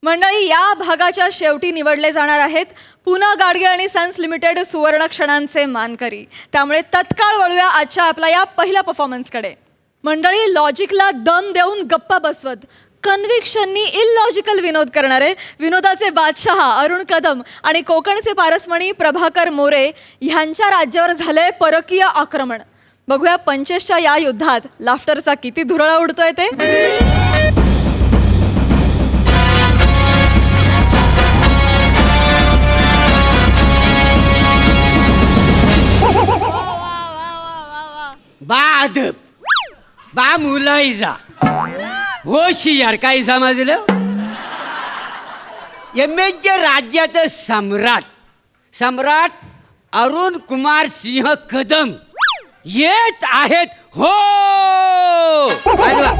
मंडळी, या भागाच्या शेवटी निवडले जाणार आहेत पुना गाडगे आणि सन्स लिमिटेड सुवर्ण क्षणांचे मानकरी. त्यामुळे तत्काळ वळूया आजच्या आपल्या या पहिल्या परफॉर्मन्सकडे. मंडळी, लॉजिकला दम देऊन गप्पा बसवत कन्व्हिक्शननी इलॉजिकल विनोद करणारे विनोदाचे बादशाह अरुण कदम आणि कोकणचे पारसमणी प्रभाकर मोरे ह्यांच्या राज्यावर झाले परकीय आक्रमण. बघूया 25च्या या युद्धात लाफ्टरचा किती धुरळा उडतोय ते. बाद बा मुलायजा होशियार काही समजलं. एमएच्या राज्याचं सम्राट अरुण कुमार सिंह कदम येत आहेत. हो वाजवा.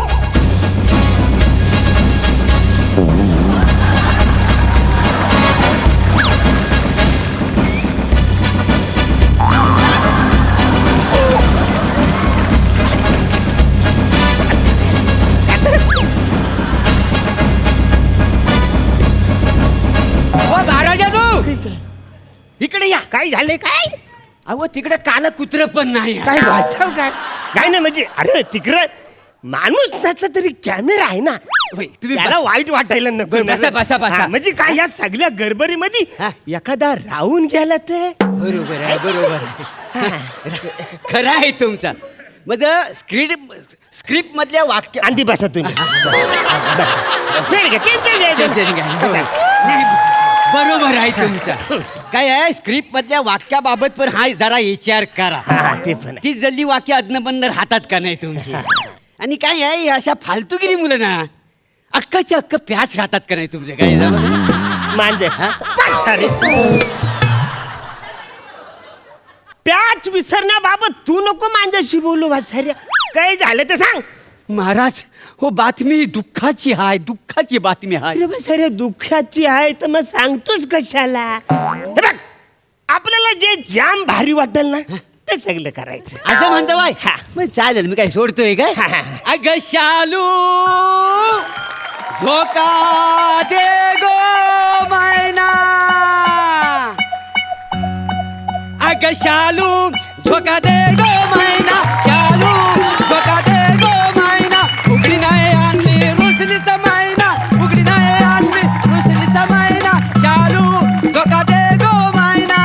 इकडे या. काय झालंय काय? अहो तिकडे काल कुत्र पण नाही. काय वाचाव काय काय नाही म्हणजे अरे तिकडं माणूस नसला तरी कॅमेरा आहे ना. तुम्ही त्याला वाईट वाटायला नको. बसा, बसा, बसा. हा, म्हणजे काय या सगळ्या गडबडीमध्ये हा. एखादा राहून गेला तर. बरोबर आहे, बरोबर आहे. खरं आहे तुमचा. म्हणजे स्क्रिप्ट मधल्या वाक्य अंती बसा तुम्ही. नाही, बरोबर आहे तुमचा. काय आहे स्क्रिप्ट मधल्या वाक्याबाबत पण हा जरा विचार करा. ते पण आहे. ती जल्दी वाक्य अदनबंदर हातात का नाही तुमची. आणि काय आहे अशा फालतूगिरी मुलं ना अक्काच्या अक्क प्याच राहतात का नाही तुमचे. काय मांजे सारे प्याच विसरण्याबाबत तू नको माझ्याशी बोलू वाचार्या. काय झालं ते सांग महाराज. हो बातमी दुःखाची आहे, दुःखाची बातमी आहे. अरे सारे दुःखाची आहे तर मग सांगतोस कशाला. हे बघ आपल्याला जे जाम भारी वाटेल ना ते सगळं करायचं. असं म्हणतो बाय. हा. मग चालेल मी काय सोडतोय काय. हा, हा. अग शालू झोका दे गो मैना. अग शालू झोका दे गो मैना. शालू झोका दे गो मैना. उघडी नाही आणली रुसलीच मैना. उघडी नाही आणली रुसलीच मैना. शालू झोका दे गो मैना.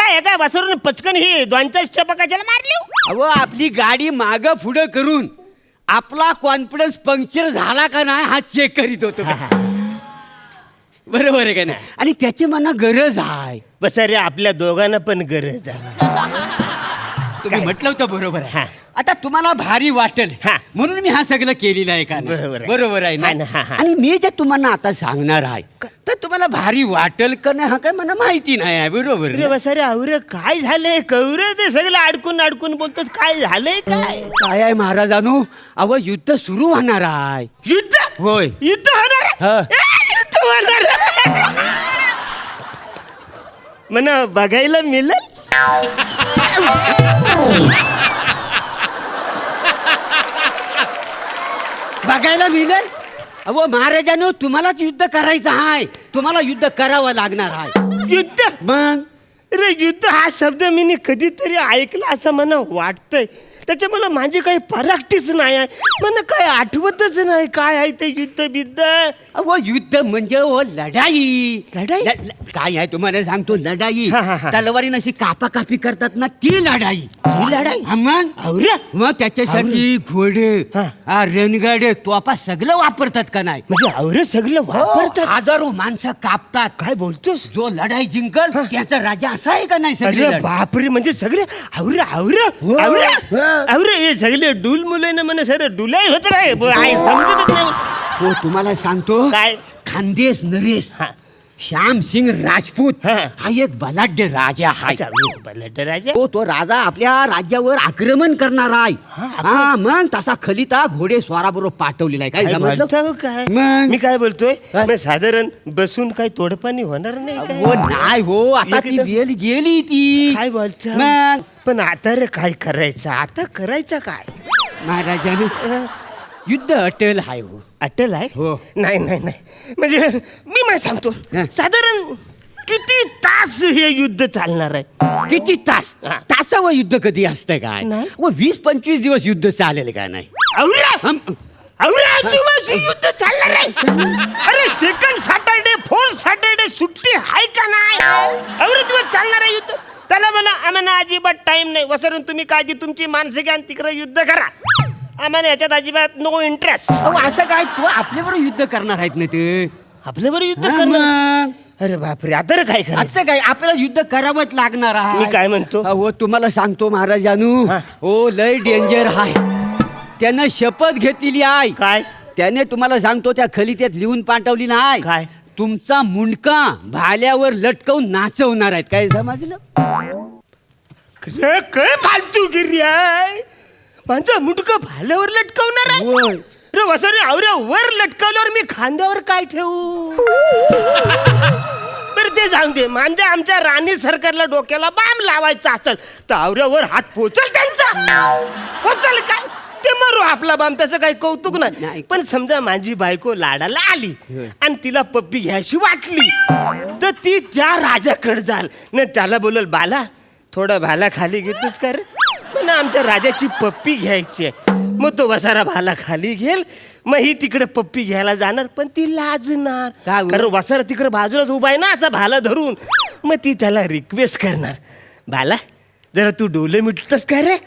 एका बसवरून पचकन ही 2-4 चपकाच्याला मारली. अहो आपली गाडी माग पुढं करून आपला कॉन्फिडन्स पंक्चर झाला का नाही हा चेक करीत होतो. बरोबर आहे का नाही. आणि त्याची मला गरज आहे. बसारे आपल्या दोघांना पण गरज आहे. तुम्ही म्हटलं होतं बरोबर आहे. हा. आता तुम्हाला भारी वाटेल हा. म्हणून मी हा सगळं केलेलं आहे का नाही? बरोबर आहे. बरोबर आहे हा ना. ना, हा, हा. आणि मी जे तुम्हाला आता सांगणार आहे तर तुम्हाला भारी वाटेल का नाही हा काय मला माहिती नाही आहे. बरोबर अरे ना? बसारे अवरे काय झालंय कौर ते सगळं अडकून बोलतोस. काय झालंय काय काय आहे महाराजांनो. अहो युद्ध सुरू होणार आहे. युद्ध होय. युद्ध होणार हा. युद्ध होणार म्हणा बघायला मिळेल. बघायला मिळेल. अहो महाराजांनो तुम्हालाच युद्ध करायचं आहे. तुम्हाला युद्ध करावं लागणार आहे. युद्ध मग अरे युद्ध हा शब्द मी कधीतरी ऐकला असं मला वाटतंय. त्याच्यामुळे माझी काही प्रॅक्टिस नाही आहे. मला काय आठवतच नाही काय आहे ते युद्ध बिद्ध. अहो युद्ध म्हणजे हो लढाई. लढाई? काय आहे तुम्हाला सांगतो. लढाई हा, हा, हा. तलवारीनं अशी कापाकापी करतात ना ती लढाई. ती लढाई? हा, मग अवरे मग त्याच्यासाठी घोडे हा. रणगाडे तोफा सगळं वापरतात का नाही. म्हणजे अवरे सगळं वापरतात. हजारो माणसं कापतात. काय बोलतोस. जो लढाई जिंकल त्याचा राजा असा आहे का नाही. सगळी अरे लढाई. बापरे म्हणजे सगळे आवरे आवरे हो. आवरे हो. आवरे हे सगळे डुल मुलं म्हणे सर डुलाई होत राहे समजतच नाही. हो तुम्हाला सांगतो काय? खानदेश नरेश हा. श्याम सिंग राजपूत हा. हा एक बलाढ्य राजा आहे. अच्छा, बलाढ्य राजा. तो राजा आपल्या राज्यावर आक्रमण करणार आहे. हा मग तसा खलिता घोडे स्वाराबरोबर पाठवलेला आहे. काय काय समजलं. बोलतो काय मग? मी काय बोलतोय काय? मग साधारण बसून काय तोडपाणी होणार नाही काय? हो नाही हो आता ती एकदम- वेळ गेली ती. काय बोलतो मग पण आता रे काय करायचं आता करायचं काय महाराजाने युद्ध अटल आहे हो. अटल आहे हो. नाही नाही नाही म्हणजे मी मला सांगतो हा. साधारण किती तास हे युद्ध चालणार आहे? किती तास? हा. तासावर युद्ध कधी असतं काय? नाही. व 20-25 दिवस युद्ध चालेल का नाही? औऱ्या! हं, औऱ्या, तुम्हाशी युद्ध चालणार आहे? अरे सेकंड सॅटरडे फोर्थ सॅटरडे सुट्टी आहे का नाही? औरे दिवस चालणार आहे युद्ध. त्याला म्हणा आम्हाला अजिबात टाइम नाही. वसरून तुम्ही काळजी तुमची माणसं घ्या आणि तिकडे युद्ध करा. आम्हाला याच्यात अजिबात नो इंटरेस्ट. अहो, असं काय तू आपल्याबरोबर युद्ध करणार आहेत ना ते? आपल्या बरोबर युद्ध हा, करणार? मग. अरे बापरे, आता काय करायचं? असं काय आपल्याला युद्ध करावंच लागणार आहे. मी काय म्हणतो? हो तुम्हाला सांगतो महाराजानू. हा. हो लय डेंजर आहे. त्यानं शपथ घेतलेली आहे. काय? त्याने तुम्हाला सांगतो त्या खलित्यात लिहून पाठवली नाही. काय? तुमचा मुंडका भाल्यावर लटकवून नाचवणार आहेत. काय समजलं? अरे, काय फालतूगिरी आहे? माझा मुंडका भाल्यावर लटकवणार आहे? होय. अरे वसरे आवऱ्या वर लटकवल्यावर मी खांद्यावर काय ठेवू? बरं ते जाऊन दे. म्हणजे आमच्या राणी सरकारला डोक्याला बाम लावायचा असेल तर आवऱ्यावर हात पोचल त्यांचा. पोचल काय ते मरू आपला बाम, त्याचं काही कौतुक नाही. नाही. पण समजा माझी बायको लाडाला आली आणि तिला पप्पी घ्यायची वाटली तर ती त्या राजाकडे जाल न त्याला बोलल बाला थोडा भाला खाली घेतोस का रे? म्हणा आमच्या राजाची पप्पी घ्यायची आहे. मग तो वसारा भाला खाली घेल. मग ही तिकडे पप्पी घ्यायला जाणार पण ती लाजणार. का हो? कारण वसारा तिकडे बाजूलाच उभा आहे ना असा भाला धरून. मग ती त्याला रिक्वेस्ट करणार बाला जरा तू डोलं मिटतस का रे?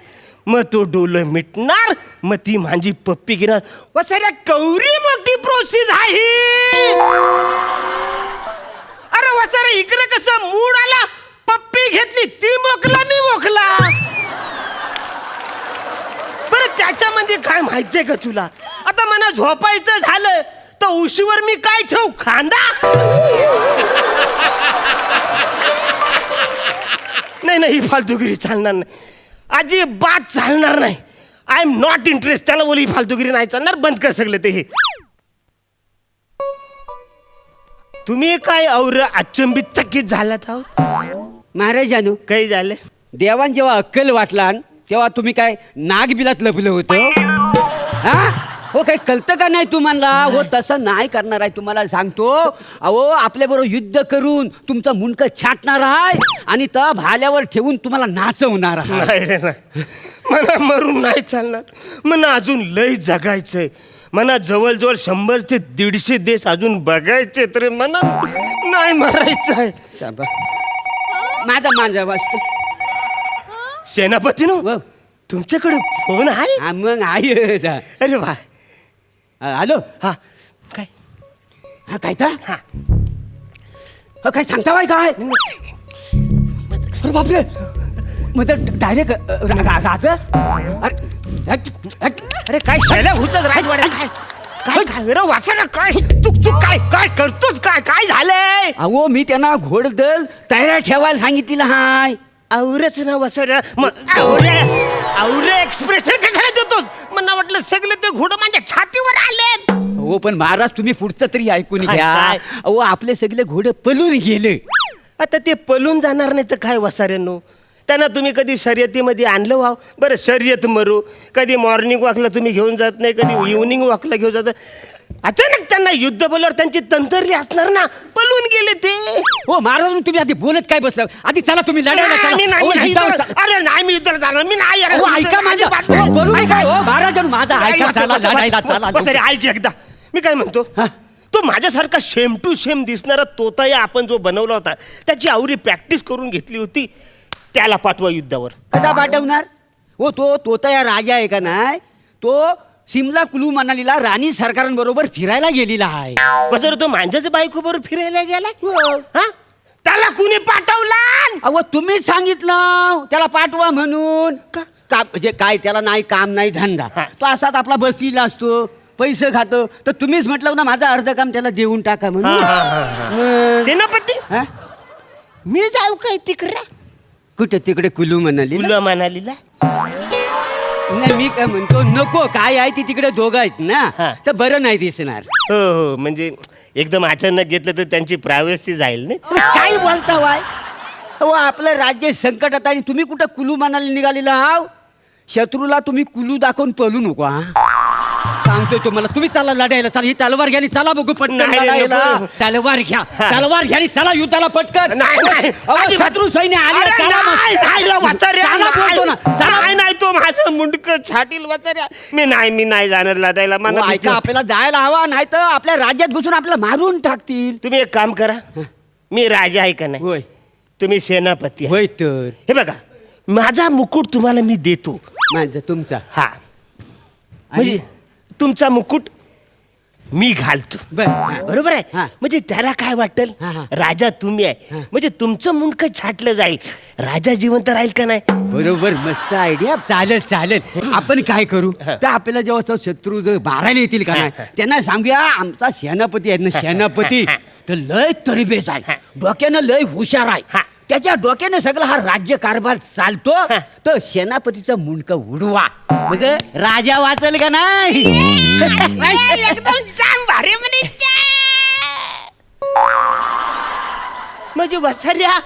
मग तो डोलं मिटणार. मग ती माझी पप्पी घेणार. वसाऱ्या कवरी मोठी प्रोसेस आहे. अरे वसारा इकडे कसं मूड आला पप्पी घेतली ती मोकला मी मोकला. बरं त्याच्यामध्ये काय माहितीये का तुला? आता मला झोपायचं झालं तर उशीवर मी काय ठेवू? खांदा? नाही नाही ही फालतूगिरी चालणार नाही. अजिबात चालणार नाही. I am not interest. त्याला बोली फालतूगिरी नाही चालणार. बंद कर सगळं ते हे. तुम्ही काय और अचंबित चकित झालात आहोत? महाराजानू काही झालं? देवान जेव्हा अक्कल वाटला तेव्हा तुम्ही काय नागबिलात लपलं होतं? हा हो काही कळतं का नाही तुम्हाला? हो तसं नाही करणार आहे. तुम्हाला सांगतो अहो आपल्याबरोबर युद्ध करून तुमचं मुंडकं छाटणार आहे आणि त्या भाल्यावर ठेवून तुम्हाला नाचवणार आहे. नाही रे नाही. मला मरून नाही चालणार. मला अजून लय जगायचंय. मला जवळजवळ 100 ते 150 देश अजून बघायचे तर मला नाही मरायचं आहे. शाबा. माझा मांजा वाजतो. सेनापती नो व. तुमच्याकडे फोन आहे? हा, मग आहे. अरे वा. हॅलो हा काय? हा काय तर हा हा काय सांगता बाय काय? अरे बापरे मग डायरेक्ट राहत. अरे काय शैल्या हुचत राजवाड्या काय काय काय रे वासना काय चुक चुक काय काय करतोस काय काय झालंय? अहो मी त्यांना घोडदल तयार ठेवायला सांगितलं हाय. आवरेच ना वसऱ्या आवरे आवरे एक्सप्रेस कशाला देतोस? मला वाटलं सगळे ते घोडं माझ्या छातीवर आले. हो पण महाराज तुम्ही पुढचं तरी ऐकून काय, घ्या. काय? अहो आपले सगळे घोडे पळून गेले. आता ते पळून जाणार नाही तर काय वसाऱ्यांनो? त्यांना तुम्ही कधी शर्यतीमध्ये आणलं व्हाव? बरं शर्यत मरू. कधी मॉर्निंग वॉकला तुम्ही घेऊन जात नाही, कधी इव्हनिंग वॉकला घेऊन जात. अचानक त्यांना युद्ध बोलल्यावर त्यांची तंतरली असणार ना. पळून गेले ते. हो महाराज तुम्ही आधी बोलत काय बसला? आधी चला तुम्ही लढायला चला. नाही, अहो, नाही, युद्धावर नाही, चला. अरे नाही मी युद्धाला जाणार. मी नाही येणार. अहो, ऐका माझं. अजिबात अहो, नाही. बोलू नका. ऐका. हो, महाराजांनो, माझं ऐका. ऐका, चला, बसा, लढायला बसा, चला. बसा रे, ऐक एकदा. मी काय म्हणतो हा. तो माझ्यासारखा सेम टू सेम दिसणारा तोता या आपण जो बनवला होता त्याची आवरी प्रॅक्टिस करून घेतली होती. त्याला पाठवा युद्धावर. कसा पाठवणार? हो तो तोता या राजा आहे का नाही तो सिमला कुलू मनालीला राणी सरकारांबरोबर फिरायला गेलेला आहे. बसर तो माझ्याच बायको बरोबर फिरायला गेला. हो. हा त्याला कुणी पाठवला? अहो तुम्हीच सांगितलं त्याला पाठवा म्हणून. का? का म्हणजे काय त्याला नाही काम नाही धंदा. हा. तो असाच आपला बसलेला असतो पैसे खातो. तर तुम्हीच म्हटलं ना माझं अर्ध काम त्याला देऊन टाका म्हणून. मग- सेनापती हा? मी जाऊ काय तिकडे? कुठे तिकडे कुलू मनाली? कुल्ला मनालीला? नाही मी काय म्हणतो नको. काय आहे ती तिकडे दोघं आहेत ना हा. तर बरं नाही दिसणार. हो हो म्हणजे एकदम अचानक घेतलं तर त्यांची प्रायव्हसी जाईल ना. काय बोलता वाय? अहो आपलं राज्य संकटात आणि तुम्ही कुठं कुलू मनाली निघालेला आहाव. शत्रूला तुम्ही कुलू दाखवून पळू नको. हा सांगतोय तुम्हाला, तुम्ही चला लढायला, चला ही तलवार घ्या आणि चला बघू पटकन नाही, लढायला. नको. तलवार घ्या, तलवार घ्या आणि चला युद्धाला पटकन. नाही, नाही. अहो, शत्रू सैन्य आले, अरे चला मग. नाही, नाही रे, वाचाऱ्या, चला बोलतो ना, चला. नाही, नाही, तो माझं मुंडक छाटील वाचाऱ्या. मी नाही जाणार लढायला. मला हो, भीती ऐका, आपल्याला जायला हवा, नाही तर आपल्या राज्यात घुसून आपल्याला मारून टाकतील. तुम्ही एक काम करा, मी राजा आहे का नाही, होय तुम्ही सेनापती आहे. होय तर हे बघा, माझा मुकुट तुम्हाला मी देतो. माझं तुमचा हा म्हणजे तुमचा मुकुट मी घालतो. बरोबर आहे. हा. म्हणजे त्याला काय वाटेल, हा, हा. राजा तुम्ही आहे, म्हणजे तुमचं मुंडक छाटलं जाईल, राजा जिवंत राहील का नाही. बरोबर, मस्त आयडिया. चालेल चालेल. आपण काय करू, तर आपल्याला जेव्हा तो शत्रू जर मारायला येतील का नाही, त्यांना सांगूया आमचा सेनापती आहे ना, सेनापती तर लय तरीबेज आहे, डोक्यानं लय हुशार आहे, त्याच्या डोक्याने सगळं हा राज्य कारभार चालतो, तर सेनापतीचं मुंडक उडवा, म्हणजे राजा वाचल का नाही. एकदम छान भारी म्हणजे वसर्या,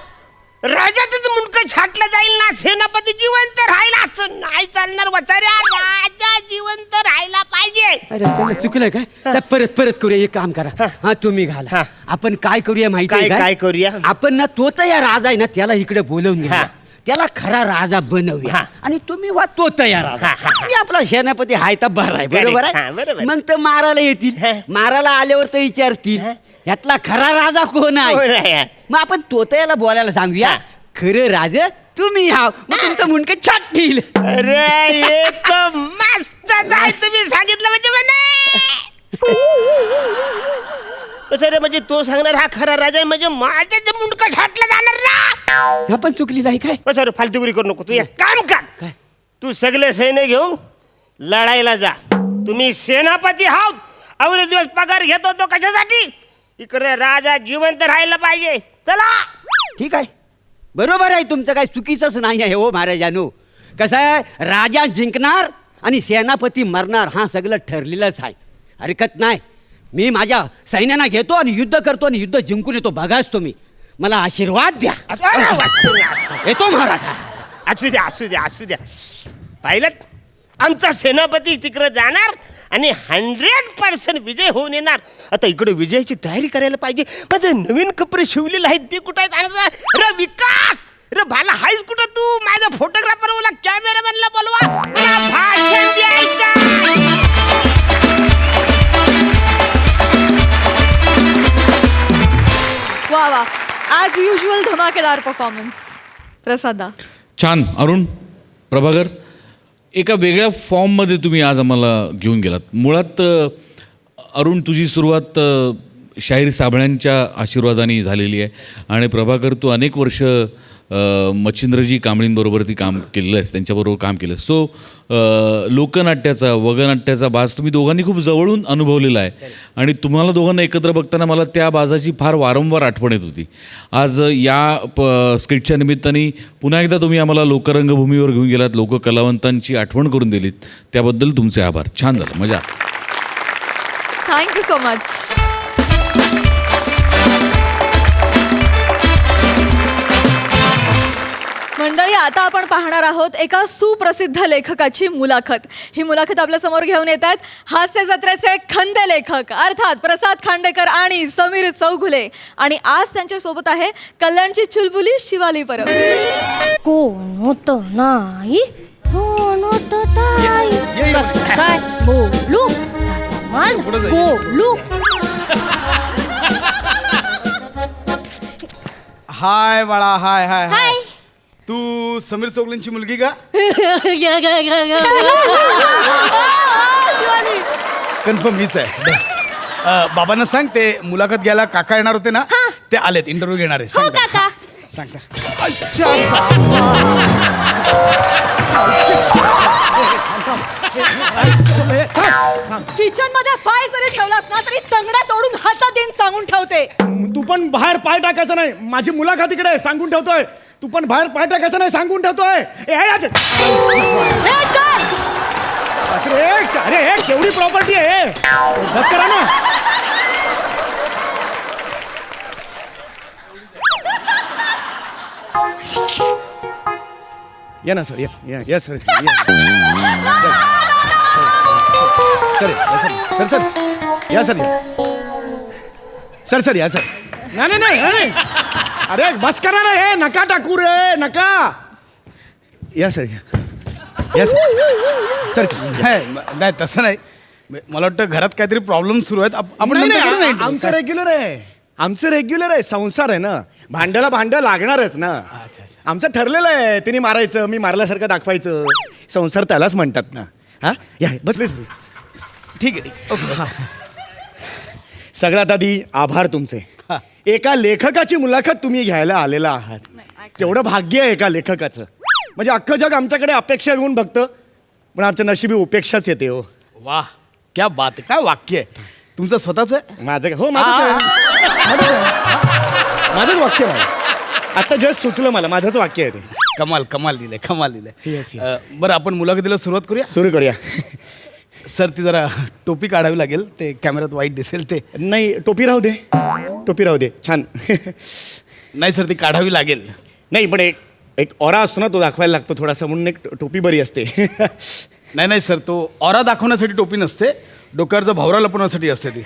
राजाच मुंडक छाटलं जाईल ना, सेनापती जिवंत राहिला, असं नाही चालणार वसर्या, राजा जिवंत राहायला पाहिजे. अरे चला, चुकलं काय, तर परत करूया. एक काम करा, हा तुम्ही घाला. हा. आपण काय करूया माहिती आहे काय करूया? आपण ना तो तर या राजा आहे ना, त्याला इकडे बोलवून घ्या, हा. त्याला खरा राजा बनवूया, हा. आणि तुम्ही वा तो तयार हा. मी आपला सेनापती हाय तर बरा आहे. बरोबर हा, आहे. बरोबर. मग तर मारायला येतील, हा. मारायला आल्यावर तर विचारतील हा. यातला खरा राजा कोण कोण आहे. आहे? मग आपण तो याला बोलायला सांगूया, हा. खरं राजा तुम्ही हाव, मग तुमचं मुंडकं छाटतील. अरे एक मस्त आहे, तुम्ही सांगितलं म्हणजे म्हणजे तो सांगणार हा खरा राजा आहे, म्हणजे माझ्या मुंडक छाटलं जाणार ना. आपण चुकली नाही काय. सर फालतुगिरी करू नको, तू एक काम कर, काय? तू सगळे सैन्य घेऊन लढायला जा. तुम्ही सेनापती आहात, अवरे दिवस पगार घेतो तो कशासाठी, इकडे राजा जिवंत राहायला पाहिजे. चला. ठीक आहे, बरोबर आहे तुमचं, काय चुकीचंच नाही आहे हो महाराजांनो. कसं आहे, राजा जिंकणार आणि सेनापती मरणार, हा सगळं ठरलेलंच आहे. हरकत नाही, मी माझ्या सैन्यांना घेतो आणि युद्ध करतो आणि युद्ध जिंकून येतो. बघाच तुम्ही, मला आशीर्वाद द्या. येतो महाराज. असू द्या पाहिलं, आमचा सेनापती तिकडे जाणार आणि 100% विजय होऊन येणार. आता इकडे विजयाची तयारी करायला पाहिजे. माझे नवीन कपडे शिवलेले आहेत, ते कुठे आहेत. अरे विकास, अरे भाला हायस कुठं तू, माझा फोटोग्राफर बोला, कॅमेरामॅनला बोलवा, मला भाषण द्यायचं. वा ॲज युजल धमाकेदार परफॉर्मन्स. प्रसादा, छान. अरुण, प्रभाकर, एका वेगळ्या फॉर्ममध्ये तुम्ही आज आम्हाला घेऊन गेलात. मुळात अरुण, तुझी सुरुवात शाहीर साबळ्यांच्या आशीर्वादाने झालेली आहे, आणि प्रभाकर, तू अनेक वर्ष मच्छिंद्रजी कांबळींबरोबर ती काम केलेलं आहेस, त्यांच्याबरोबर काम केलं. सो लोकनाट्याचा, वगनाट्याचा बाज तुम्ही दोघांनी खूप जवळून अनुभवलेला आहे, आणि तुम्हाला दोघांना एकत्र बघताना मला त्या बाजाची फार वारंवार आठवण येत होती. आज या स्किटच्या निमित्ताने पुन्हा एकदा तुम्ही आम्हाला लोकरंगभूमीवर घेऊन गेलात, लोककलावंतांची आठवण करून दिलीत, त्याबद्दल तुमचे आभार. छान झालं, मजा. Thank you so much. मंडळी, आता आपण पाहणार आहोत एका सुप्रसिद्ध लेखकाची मुलाखत. ही मुलाखत आपल्या समोर घेऊन येत आहेत हास्य जत्रेचे खंदे लेखक अर्थात प्रसाद खांडेकर आणि समीर चौघुले, आणि आज त्यांच्या सोबत आहे कल्याणची चुलबुली शिवाली परब. कोण होत नाही, कोण होत ताई, कसं काय बोलू माझ बोलू. हाय बाळा, हाय हाय हाय. हाय. तू समीर चौगलेंची मुलगी का? शिवाली, कन्फर्म हीच आहे. बाबांना सांग, ते मुलाखत घ्यायला काका येणार होते ना, ते आलेत, इंटरव्ह्यू घेणार आहे. हो सांग त्यांना. काका. सांग सांग. किचन मध्ये पाय जरी ठेवलास ना तरी तंगड्या तोडून हातात येऊन सांगून ठेवते. तू पण बाहेर पाय टाकायचा नाही, माझी मुलाखत इकडे आहे, सांगून ठेवतोय. तू पण बाहेर पाय टाकायचा नाही, सांगून ठेवतोय. अरे केवढी प्रॉपर्टी आहे, बस करा ना. या ना सर, या सर. सर सर या सर सर सर या सर नाही नाही नाही अरे बस करा ना हे नका टाकू रे नका या सर या सर नाही तसं नाही मला वाटतं घरात काहीतरी प्रॉब्लेम सुरू आहेत आपण नंतर करू ना intro. आमचं रेग्युलर आहे आमचं रेग्युलर आहे संसार आहे ना भांड्याला भांडं लागणारच ना आमचं ठरलेलं आहे तिने मारायचं मी मारल्यासारखं दाखवायचं संसार त्यालाच म्हणतात ना हा या बस बस बस ठीक आहे ठीक ओके सगळ्यात आधी आभार तुमचे हा. एका लेखकाची मुलाखत तुम्ही घ्यायला आलेला आहात तेवढं भाग्य आहे एका लेखकाचं म्हणजे अख्खं जग आमच्याकडे अपेक्षा घेऊन बघतं पण आमच्या नशिबी उपेक्षाच येते हो वा क्या बात आहे काय वाक्य आहे तुमचं स्वतःच आहे माझं हो माझंच आहे. माझंच आहे. माझंच वाक्य आहे आता जस्ट सुचलं मला माझंच वाक्य आहे ते कमाल कमाल दिलंय Yes, yes. बरं आपण मुलाखतीला सुरुवात करूया सुरू करूया सर ती जरा टोपी काढावी लागेल ते कॅमेऱ्यात वाईट दिसेल ते नाही टोपी राहू दे टोपी राहू दे छान नाही सर ती काढावी लागेल नाही पण एक ऑरा असतो ना तो दाखवायला लागतो थोडासा म्हणून एक टोपी बरी असते नाही सर तो ऑरा दाखवण्यासाठी टोपी नसते डोक्यावरचा भावरा लपवण्यासाठी असते ती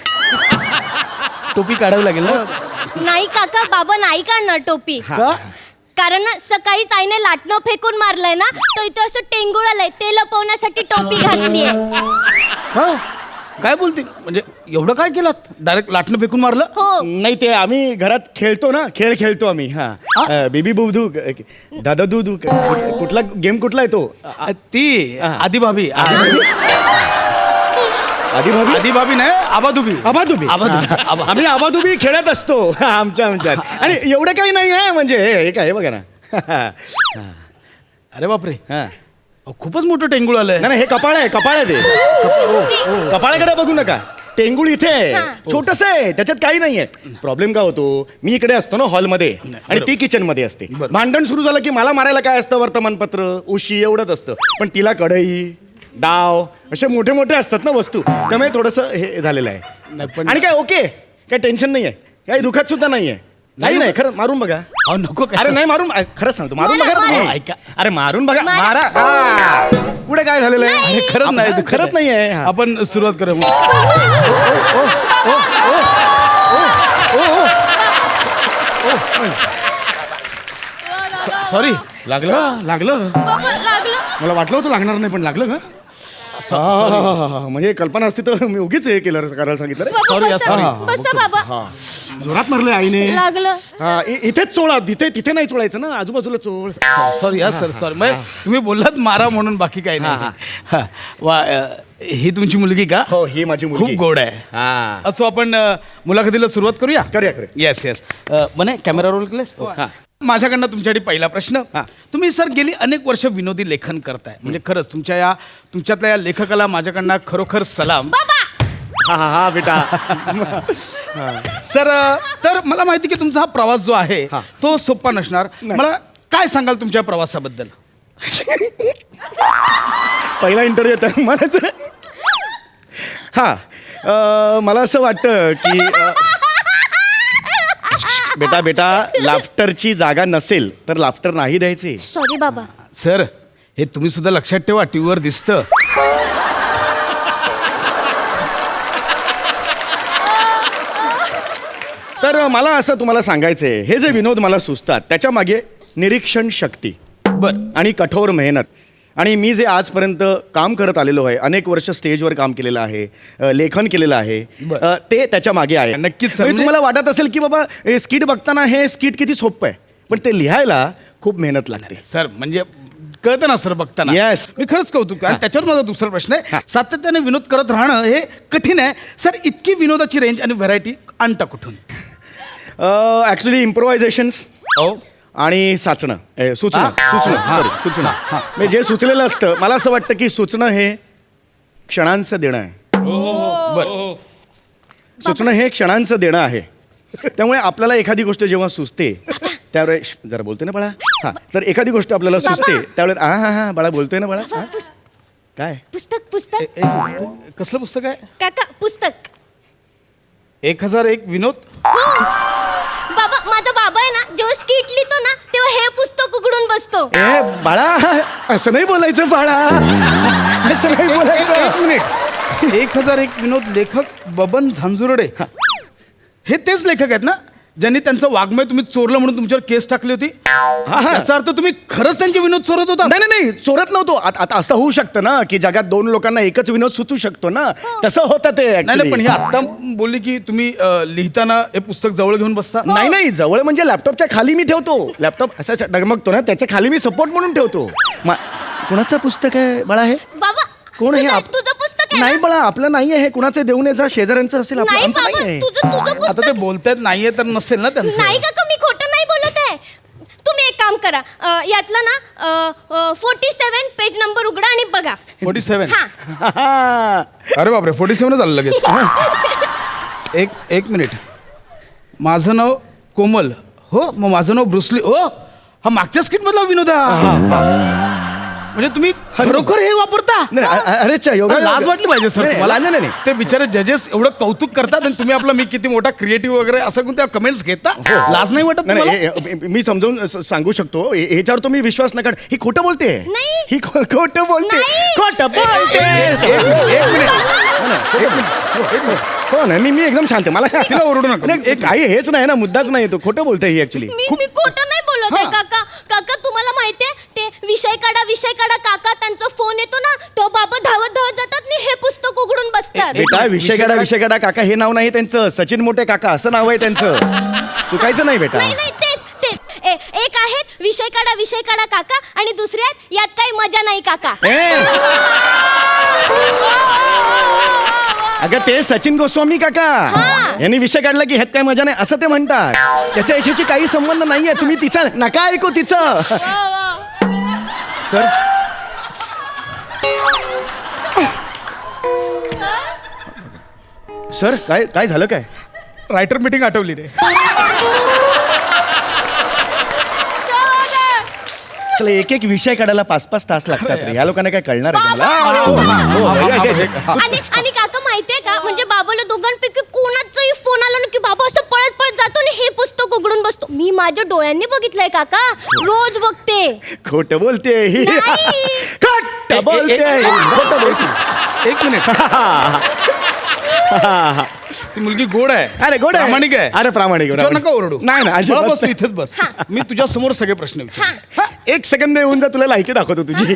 टोपी काढावी लागेल ना नाही काका बाबा नाही काढणार टोपी का कारण ना सकाळीच आईने लाटणं फेकून मारलंय ना तो इथं असं टेंगुळ आलंय ते लपवण्यासाठी टोपी घातलीये हा काय बोलते म्हणजे एवढं काय केलं डायरेक्ट लाटणं फेकून मारलं हो नाही ते आम्ही घरात खेळतो ना खेळ खेळतो आम्ही हा बेबी बुबधू दादा दूधू कुठला गेम कुठला आहे तो ती हा. आधी भाभी आधी भाभी आधी भाभी नाही आबादुबी आबादुबी आम्ही आबादुबी खेळत असतो आमच्यात आणि एवढं काही नाही आहे म्हणजे हे काय बघा ना अरे बापरे हा अहो, खूपच मोठं टेंगुळ आलंय नाही हे कपाळ आहे ते कपाळाकडे बघू नका टेंगुळ इथे आहे छोटस आहे त्याच्यात काही नाहीये प्रॉब्लेम काय होतो मी इकडे असतो ना हॉलमध्ये आणि ती किचन मध्ये असते बरं. भांडण सुरू झालं की मला मारायला काय असतं वर्तमानपत्र उशी एवढंच असतं पण तिला कढई डाव असे मोठे मोठे असतात ना वस्तू त्यामुळे थोडस हे झालेलं नाही, आहे पण- आणि काय ओके काय टेन्शन नाहीये काही दुःखात सुद्धा नाहीये नाही खरं मारून बघा अहो नको अरे नाही मारून खरंच सांगतो मारून मारा, बघा मारा. नाही. ऐका. अरे मारून बघा मारा. मारा हा. पुढे काय झालेलं आहे अरे खरंच नाही दुःखद खरंच आहे. नाहीये हा. आपण सुरुवात करू सॉरी लागलं लागलं बाबा लागलं मला वाटलं होतं लागणार नाही पण लागलं का हा, म्हणजे कल्पना असती तर मी उगीच हे केलं करायला सांगितलं रे. बाबा, Sorry, बसा. sorry. बसा बाबा हा. जोरात मारले आईने लागलं हा इथेच चोळा तिथे नाही चोळायचं ना आजूबाजूला चोळ सॉरी या सर सॉरी मग तुम्ही बोललात मारा म्हणून बाकी काही नाही हा. वा ही तुमची मुलगी का हो ही माझी खूप मुलगी गोड आहे हा असो आपण मुलाखतीला सुरुवात करूया करूया. येस येस म्हणे कॅमेरा रोल केलेस हा. माझ्याकडनं तुमच्यासाठी पहिला प्रश्न हा. तुम्ही सर गेली अनेक वर्ष विनोदी लेखन करताय म्हणजे खरंच तुमच्यातल्या या लेखकाला माझ्याकडनं खरोखर सलाम हा हा हा बेटा सर तर मला माहिती की तुमचा हा प्रवास जो आहे हा. तो सोपा नसणार नाही. मला काय सांगाल तुमच्या प्रवासाबद्दल पहिला इंटरव्ह्यू येतो मला हा मला असं वाटतं की बेटा लाफ्टरची जागा नसेल तर लाफ्टर नाही द्यायचे सॉरी बाबा सर हे तुम्ही सुद्धा लक्षात ठेवा टीव्हीवर दिसतं तर मला असं तुम्हाला सांगायचंय हे जे विनोद मला सुचतात त्याच्या मागे निरीक्षण शक्ती बर आणि कठोर मेहनत आणि मी जे आजपर्यंत काम करत आलेलो आहे अनेक वर्ष स्टेजवर काम केलेलं आहे लेखन केलेलं आहे बरं. ते त्याच्या मागे आहे नक्कीच सर. म्हणजे तुम्हाला वाटत असेल की बाबा हे स्किट बघताना हे स्किट किती सोपं आहे पण ते लिहायला खूप मेहनत लागते सर म्हणजे कळतं ना सर बघताना Yes. मी खरंच कौतुक आणि त्याच्यावर माझा दुसरा प्रश्न आहे सातत्याने विनोद करत राहणं हे कठीण आहे सर इतकी विनोदाची रेंज आणि व्हरायटी आणता कुठून ॲक्च्युली इम्प्रोव्हायझेशन्स आणि सुचणं सुचणं म्हणजे जे सुचलेलं असतं मला असं वाटतं की सुचणं हे क्षणांचं देणं आहे बरं सुचणं हे क्षणांचं देणं आहे त्यामुळे आपल्याला एखादी गोष्ट जेव्हा सुचते त्यावेळेस जरा बोलतोय ना बाळा हा तर एखादी गोष्ट आपल्याला सुचते त्यावेळेस हा बाळा बोलतोय ना बाळा हा? काय पुस्तक कसलं पुस्तक आहे काका पुस्तक 1001 विनोद बाबा माझा बाबा आहे ना जेव्हा स्किट लिहितो ना तेव्हा हे पुस्तक उघडून बसतो ए बाळा असं नाही बोलायचं बाळा असं नाही बोलायचं एक मिनिट 1001 विनोद लेखक बबन झांजुर्डे हे तेच लेखक आहेत ना ज्यांनी त्यांचं वाङ्मय तुम्ही चोरलं म्हणून तुमच्यावर केस टाकली होती याचा अर्थ तुम्ही खरंच त्यांचे विनोद चोरत होता. नाही नाही नाही चोरत नव्हतो. आता असं होऊ शकतं ना की जगात दोन लोकांना एकच विनोद सुचू शकतो ना तसं होतं ते नाही नाही actually. पण हे आत्ता बोलली की तुम्ही लिहिताना हे पुस्तक जवळ घेऊन बसता. नाही नाही जवळ म्हणजे लॅपटॉपच्या खाली मी ठेवतो. लॅपटॉप असा डगमगतो ना त्याच्या खाली मी सपोर्ट म्हणून ठेवतो. कुणाचं पुस्तक आहे बाळा हे? बाबा कोण हे? तुझं पुस्तक आहे नाही ना? बाळा आपलं नाही आहे. कुणाचं देऊन याचा शेजाऱ्यांचं असेल आपलं नाही आमचं बाबा नाही आहे. तुझं आता पुस्तक ते बोलतायत नाहीये तर नसेल ना त्यांचं. नाही काका मी खोटं नाही बोलत आहे. तुम्ही एक काम करा यातला ना 47 पेज नंबर उघडा आणि बघा. 47 हा अरे बापरे 47 झालं लगेच. एक मिनिट माझं नाव कोमल हो मग माझं नाव ब्रुसली हो हा मागच्या स्किट मधला विनोद आहे. म्हणजे तुम्ही खरोखर हे वापरता. अरे चा योगा लाज वाटली पाहिजे सर तुम्हाला. नाही नाही ते बिचारे जजेस एवढं कौतुक करतात आणि तुम्ही आपलं मी किती मोठा क्रिएटिव्ह वगैरे असं कोणत्या कमेंट्स घेता. लाज नाही वाटत नाही, तुम्हाला? नाही मी समजावून सांगू शकतो ह्याच्यावर तुम्ही विश्वास नका. ही खोटं बोलते. नाही. ही खोटं बोलते. नाही. खोटं बोलते. एक मिनिट हो ना मी एकदम शांत आहे. मला तिला ओरडू नका. नाही, काही हेच नाही ना मुद्दाच नाही तो खोटं बोलते ही ऍक्च्युली. मी खोटं नाही बोलत आहे काका. काका तुम्हाला माहितीये ते विषय काढा काका त्यांचा फोन येतो ना तो बाबा धावत जातात आणि हे पुस्तक उघडून बसतात. बेटा विषय काढा काका हे नाव नाही त्यांचं. सचिन मोठे काका असं नाव आहे त्यांचं. चुकायचं नाही बेटा. नाही नाही तेच एक आहेत विषय काढा काका आणि दुसरे आहेत यात काही मजा नाही काका. अगं ते सचिन गोस्वामी काका यांनी विषय काढला की ह्यात काय मजा नाही असं ते म्हणतात. त्याच्या यशाची काही संबंध नाहीये. तुम्ही तिचा नका ऐकू तिचं. सर सर काय झालं काय? रायटर मीटिंग आठवली रे. चला एक विषय काढायला 5-5 तास लागतात रे. या लोकांना काय कळणार आहे बाबा! मला? आणि काका माहितीये का म्हणजे बाबाला दोघांपैकी कोणाचाही फोन आला ना की बाबा असं पळत जातो आणि हे पुस्तक उघडून बसतो. मी माझ्या डोळ्यांनी बघितलंय काका रोज बघते. खोटं बोलते ही. नाही. खोटं बोलते. खोटं बोलते. एक मिनिट ती मुलगी गोड आहे. अरे गोड आहे. प्रामाणिक आहे. अरे प्रामाणिक आहे. तिच्यावर नका ओरडू. नाही ना अजिबात मला बस तू इथेच बस. मी तुझ्या समोर सगळे प्रश्न विचार. एक सेकंद येऊन जा तुला लायकी दाखवतो तुझी.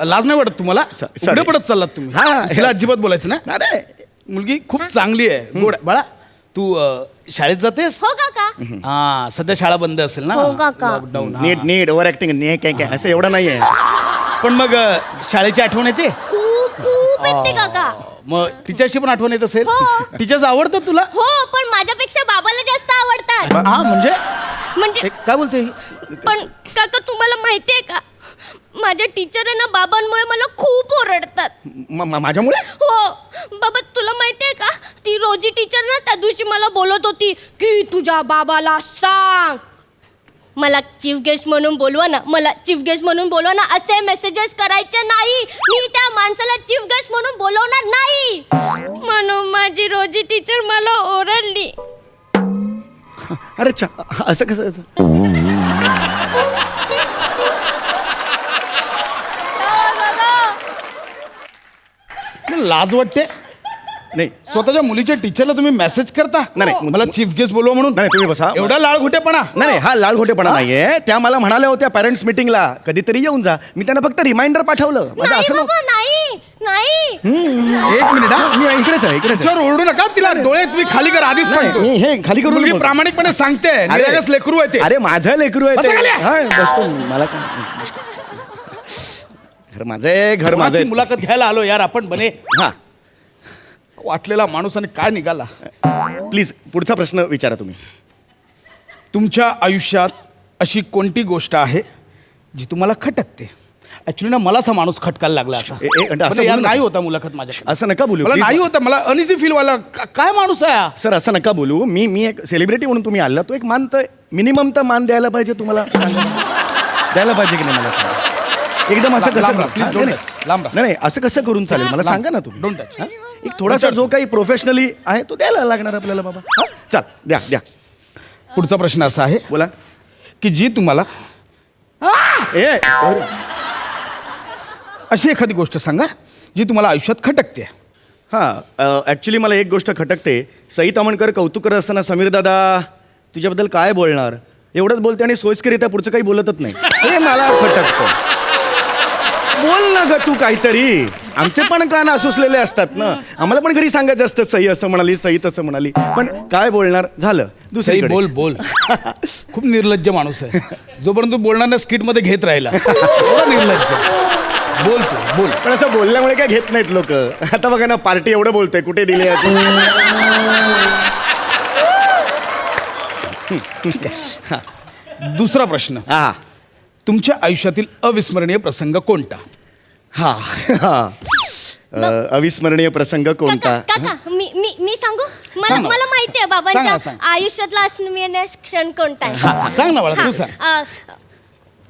लाज नाही वाटत तुम्हाला? sorry. पुढे पडत चाललात तुम्ही. हिला अजिबात बोलायचं ना. अरे मुलगी खूप चांगली आहे गोड आहे. बाळा तू शाळेत जातेस? हो काका. हा सध्या शाळा बंद असेल ना. हो काका. लॉकडाऊन. नीट ओव्हर ऍक्टिंग काय असं एवढं नाहीये. पण मग शाळेची आठवण येते? खूप येते काका. मग टिचरची पण आठवण येत असेल? हो. टीचर्स आवडतात तुला? हो पण माझ्यापेक्षा बाबाला जास्त आवडतात. हा म्हणजे काय बोलते ही? पण काका तुम्हाला माहितीये का माझ्या टीचर आहे ना बाबांमुळे मला खूप ओरडतात. माझ्यामुळे? हो बाबा तुला माहितीये का ती रोजी टीचर ना त्या दिवशी मला बोलत होती की तुझ्या बाबाला सांग मला चीफ गेस्ट म्हणून बोलवा ना असे मेसेजेस करायचे नाही. मी त्या माणसाला चीफ गेस्ट म्हणून बोलवणार नाही म्हणून माझी रोजी टीचर मला ओरडली. अरे असं कसं? लाज वाटते नाही स्वतःच्या मुलीच्या टीचरला तुम्ही मेसेज करता? नाही. मला चीफ गेस्ट बोलवा म्हणून. नाही तुम्ही बसा. एवढा लाळघोटेपणा? नाही हा लालघोटेपणा नाहीये. त्या मला म्हणाल्या होत्या पॅरेंट्स मिटिंगला कधीतरी येऊन जा. मी त्यांना फक्त रिमाइंडर पाठवलं. माझं नाही असं बाबा नाही. एक मिनिट हा. मी इकडेच आहे. तिच्यावर ओरडू नका. तिला डोळे तुम्ही खाली कर आधीच सांगतो. मी हे खाली करून मुलगी बोलतो. प्रामाणिकपणे सांगते निरागस लेकरू आहे ते. अरे माझं लेकरू आहे बसा ते. खाली. हा, बसतो मला काय घर माझं आहे. घर माझं माझी आहे. मुलाखत घ्यायला आलो यार आपण बने. हा वाटलेला माणूस आणि काय निघाला. प्लीज पुढचा प्रश्न विचारा तुम्ही. तुमच्या आयुष्यात अशी कोणती गोष्ट आहे जी तुम्हाला खटकते? ऍक्च्युली ना मलाच हा माणूस खटकायला लागला आता. असं यार बोलू नका. नाही होता मुलाखत माझ्या. असं नका बोलू मला please. नाही होता. मला अनइझी फील व्हायला काय माणूस आहे हा? सर असं नका बोलू. मी एक सेलिब्रिटी म्हणून तुम्ही आला तो एक मान तर मिनिमम तर मान द्यायला पाहिजे तुम्हाला. सांगा. द्यायला पाहिजे की नाही मला सांगा. एकदम असं कसं लांब राहा, please, don't नाही, touch. लांब राहा. नाही असं कसं करून चालेल मला सांगा ना तुम्ही. Don't touch. हा? एक थोडासा जो काही प्रोफेशनली आहे तो द्यायला लागणार आपल्याला बाबा. हा? चल द्या पुढचा प्रश्न असा आहे बोला की जी तुम्हाला ए अरे, अशी एखादी गोष्ट सांगा जी तुम्हाला आयुष्यात खटकते. हां ॲक्च्युली मला एक गोष्ट खटकते. सई तामणकर कौतुक करत असताना समीर दादा तुझ्याबद्दल काय बोलणार एवढंच बोलते आणि सोयीस्करित्या पुढचं काही बोलतच नाही. हे मला खटकतं. बोल ना ग तू काहीतरी. आमचे पण कान असुसलेले असतात ना. आम्हाला पण घरी सांगायचं असतं सई असं म्हणाली सई तसं म्हणाली पण काय बोलणार झालं सई दुसरीकडे. बोल बोल. खूप निर्लज्ज माणूस आहे. जोपर्यंत तू बोलणार ना स्किटमध्ये घेत राहिला एवढा निर्लज्ज. बोल तू बोल. पण असं बोलल्यामुळे काय घेत नाहीत लोक. आता बघा ना पार्टी एवढं बोलतोय कुठे दिली दुसरा प्रश्न. हा तुमच्या आयुष्यातील अविस्मरणीय प्रसंग कोणता? हा हा अविस्मरणीय प्रसंग कोणता? काका मी मी मी सांगू मला सांग ना. मला माहिती आहे सांग ना, बाबांच्या सांग. आयुष्यातला अविस्मरणीय क्षण कोणता आहे. हा, सांग ना बाळा तू सांग.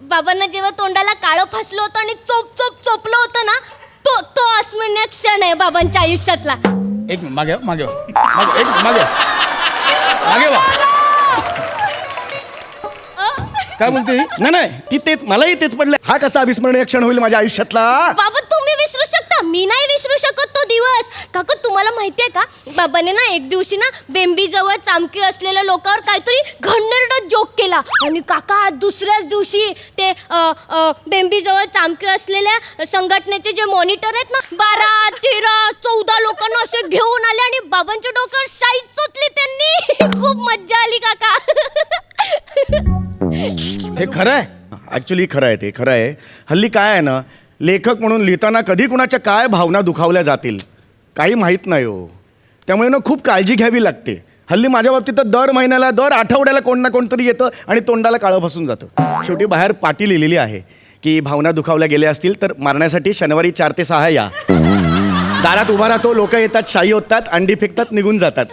बाबांना जेव्हा तोंडाला काळं फासलं होतं आणि चोप चोप चोपलं होतं ना तो तो अविस्मरणीय क्षण आहे बाबांच्या आयुष्यातला. एक मिनिट मागे वा, मागे वा. मागे एक मिनिट, मागे वा. मागे वा. काय बोलते ही? नाही नाही ती तेच मलाही तेच पडलं. हा कसा अविस्मरणीय क्षण होईल माझ्या आयुष्यातला? बाबा तुम्ही विसरू शकता मी नाही विसरू शकत तो दिवस. काका तुम्हाला माहितीये का बाबाने ना एक दिवशी ना बेंबी जवळ चामकीळ असलेल्या लोकांवर काहीतरी घडणेरडा जोक केला आणि काका दुसऱ्याच दिवशी ते बेंबी जवळ चामकीळ असलेल्या संघटनेचे जे मॉनिटर आहेत ना 12, 13, 14 लोकांना असे घेऊन आले आणि बाबांच्या डोक्यावर शाई चोचली त्यांनी. खूप मज्जा आली काका. हे खरं आहे. ॲक्च्युली खरं आहे ते खरं आहे. हल्ली काय आहे ना लेखक म्हणून लिहिताना कधी कुणाच्या काय भावना दुखावल्या जातील काही माहीत नाही हो. त्यामुळे ना खूप काळजी घ्यावी लागते. हल्ली माझ्या बाबतीत तर दर महिन्याला दर आठवड्याला कोण ना कोणतरी येतं आणि तोंडाला काळं फसून जातं. शेवटी बाहेर पाटी लिहिलेली आहे की भावना दुखावल्या गेल्या असतील तर मारण्यासाठी शनिवारी 4 ते 6 या. दारात उभा राहतो लोक येतात शाई होतात अंडी फेकतात निघून जातात.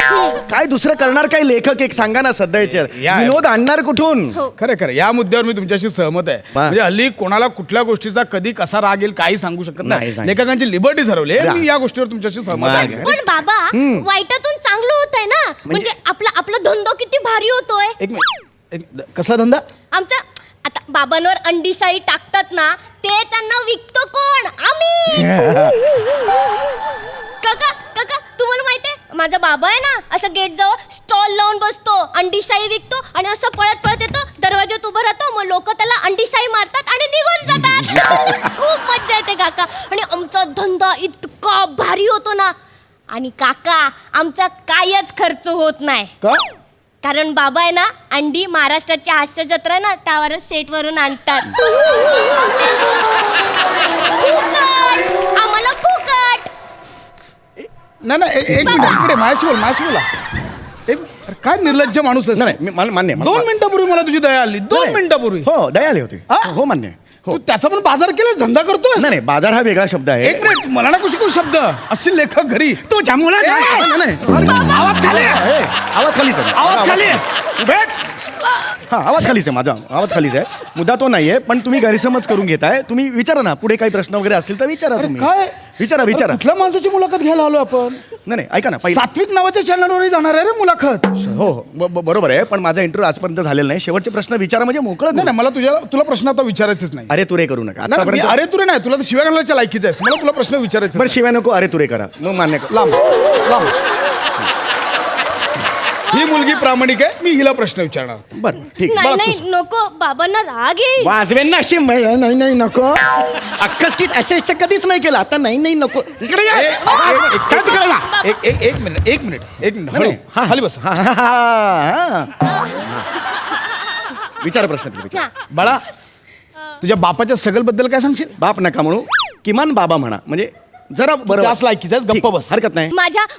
काय दुसरं करणार काय लेखक एक सांगा ना सध्याच्या या- विनोद आणणार कुठून? खरं खरं या मुद्द्यावर मी तुमच्याशी सहमत आहे. वा. म्हणजे हल्ली कोणाला कुठल्या गोष्टीचा कधी कसा राग येईल काही सांगू शकत नाही. नाही, नाही. लेखकांची लिबर्टी ठरवली आहे. या. मी या गोष्टीवर तुमच्याशी सहमत आहे. पण बाबा वाईटातून चांगलं होतंय ना म्हणजे आपला धंदा किती भारी होतोय. एक मिनिट कसला धंदा? आमच्या आता बाबांवर अंडीशाही टाकतात ना ते त्यांना विकतो कोण? आम्ही. काका काका तुम्हाला माहितीये माझा बाबा आहे ना असं गेट जवळ स्टॉल लावून बसतो अंडीशाही विकतो आणि असं पळत पळत येतो दरवाज्यात उभं राहतो मग लोक त्याला अंडीशाही मारतात आणि निघून जातात. खूप मज्जा येते काका आणि आमचा धंदा इतका भारी होतो ना आणि काका आमचा कायच खर्च होत नाही. का? कारण बाबा आहे ना अंडी महाराष्ट्राची हास्य जत्रा ना त्यावर सेटवरून आणतात. फुकट! आम्हाला फुकट. नाही नाही एक मिनिट इकडे माझ्याशी बोल माझ्याशी बोला. अरे, काय निर्लज्ज माणूस आहे. नाही नाही, मला मान्य आहे. 2 मिनिटापूर्वी मला तुझी दया आली. 2 नाही. मिनिटापूर्वी हो दया आली होती. हा? हो मान्य आहे. हो तू त्याचा पण बाजार केलास धंदा करतोय. नाही नाही बाजार हा वेगळा शब्द आहे. एक मिनिट मला ना कुशी शब्द असतील लेखक घरी. तू जांभूळा जा. ए, नाही, नाही. आवाज खाली आहे. ए, आवाज खालीच आहे. आवाज खाली आहे. भेट. हा आवाज खालीच आहे माझा आवाज खालीच आहे. मुद्दा तो नाहीये पण तुम्ही गैरसमज करून घेताय. तुम्ही विचारा ना पुढे काही प्रश्न वगैरे असतील तर विचारा अरे, तुम्ही. काय? विचारा विचारा. कुठल्या माणसाची मुलाखत घ्यायला आलो आपण? नाही नाही ऐका ना पहिलं सात्विक नावाच्या चॅनलवरही जाणार आहे रे मुलाखत. हो हो बरोबर आहे पण माझा इंटरव्ह्यू आजपर्यंत झालेला नाही. शेवटचे प्रश्न विचारा म्हणजे मोकळं नाही नाही मला तुला प्रश्न आता विचारायचेच नाही. अरे तुरे करू नका नाही, मी आतापर्यंत. अरे तुरे नाही तुला तर शिव्या घालण्याच्या लायकीच आहेस. मला तुला प्रश्न विचारायचे बरं शिवाय नको अरे तुरे करा मग मान्य कर. लांब लांब. ही मुलगी प्रामाणिक आहे मी हिला प्रश्न विचारणार. बरं ठीक नाही बघ नाही नको बाबांना राग येईल. वाजवेन ना अशी नाही नाही नको अक्कस किट असं कधीच नाही केलं आता नाही नाही नको इकडे या. चल तिकडे जा. एक मिनिट नाही, हळू. हा, खाली बस. हा, हा, हा, हा. विचार प्रश्न तिला विचार. हा. बाळा तुझ्या बापाच्या स्ट्रगल बद्दल काय सांगशील? बाप नका म्हणू किमान बाबा म्हणा म्हणजे जरा बरं त्याच लायकीचा आहेस, गप्प ठीक, बस. हरकत नाही.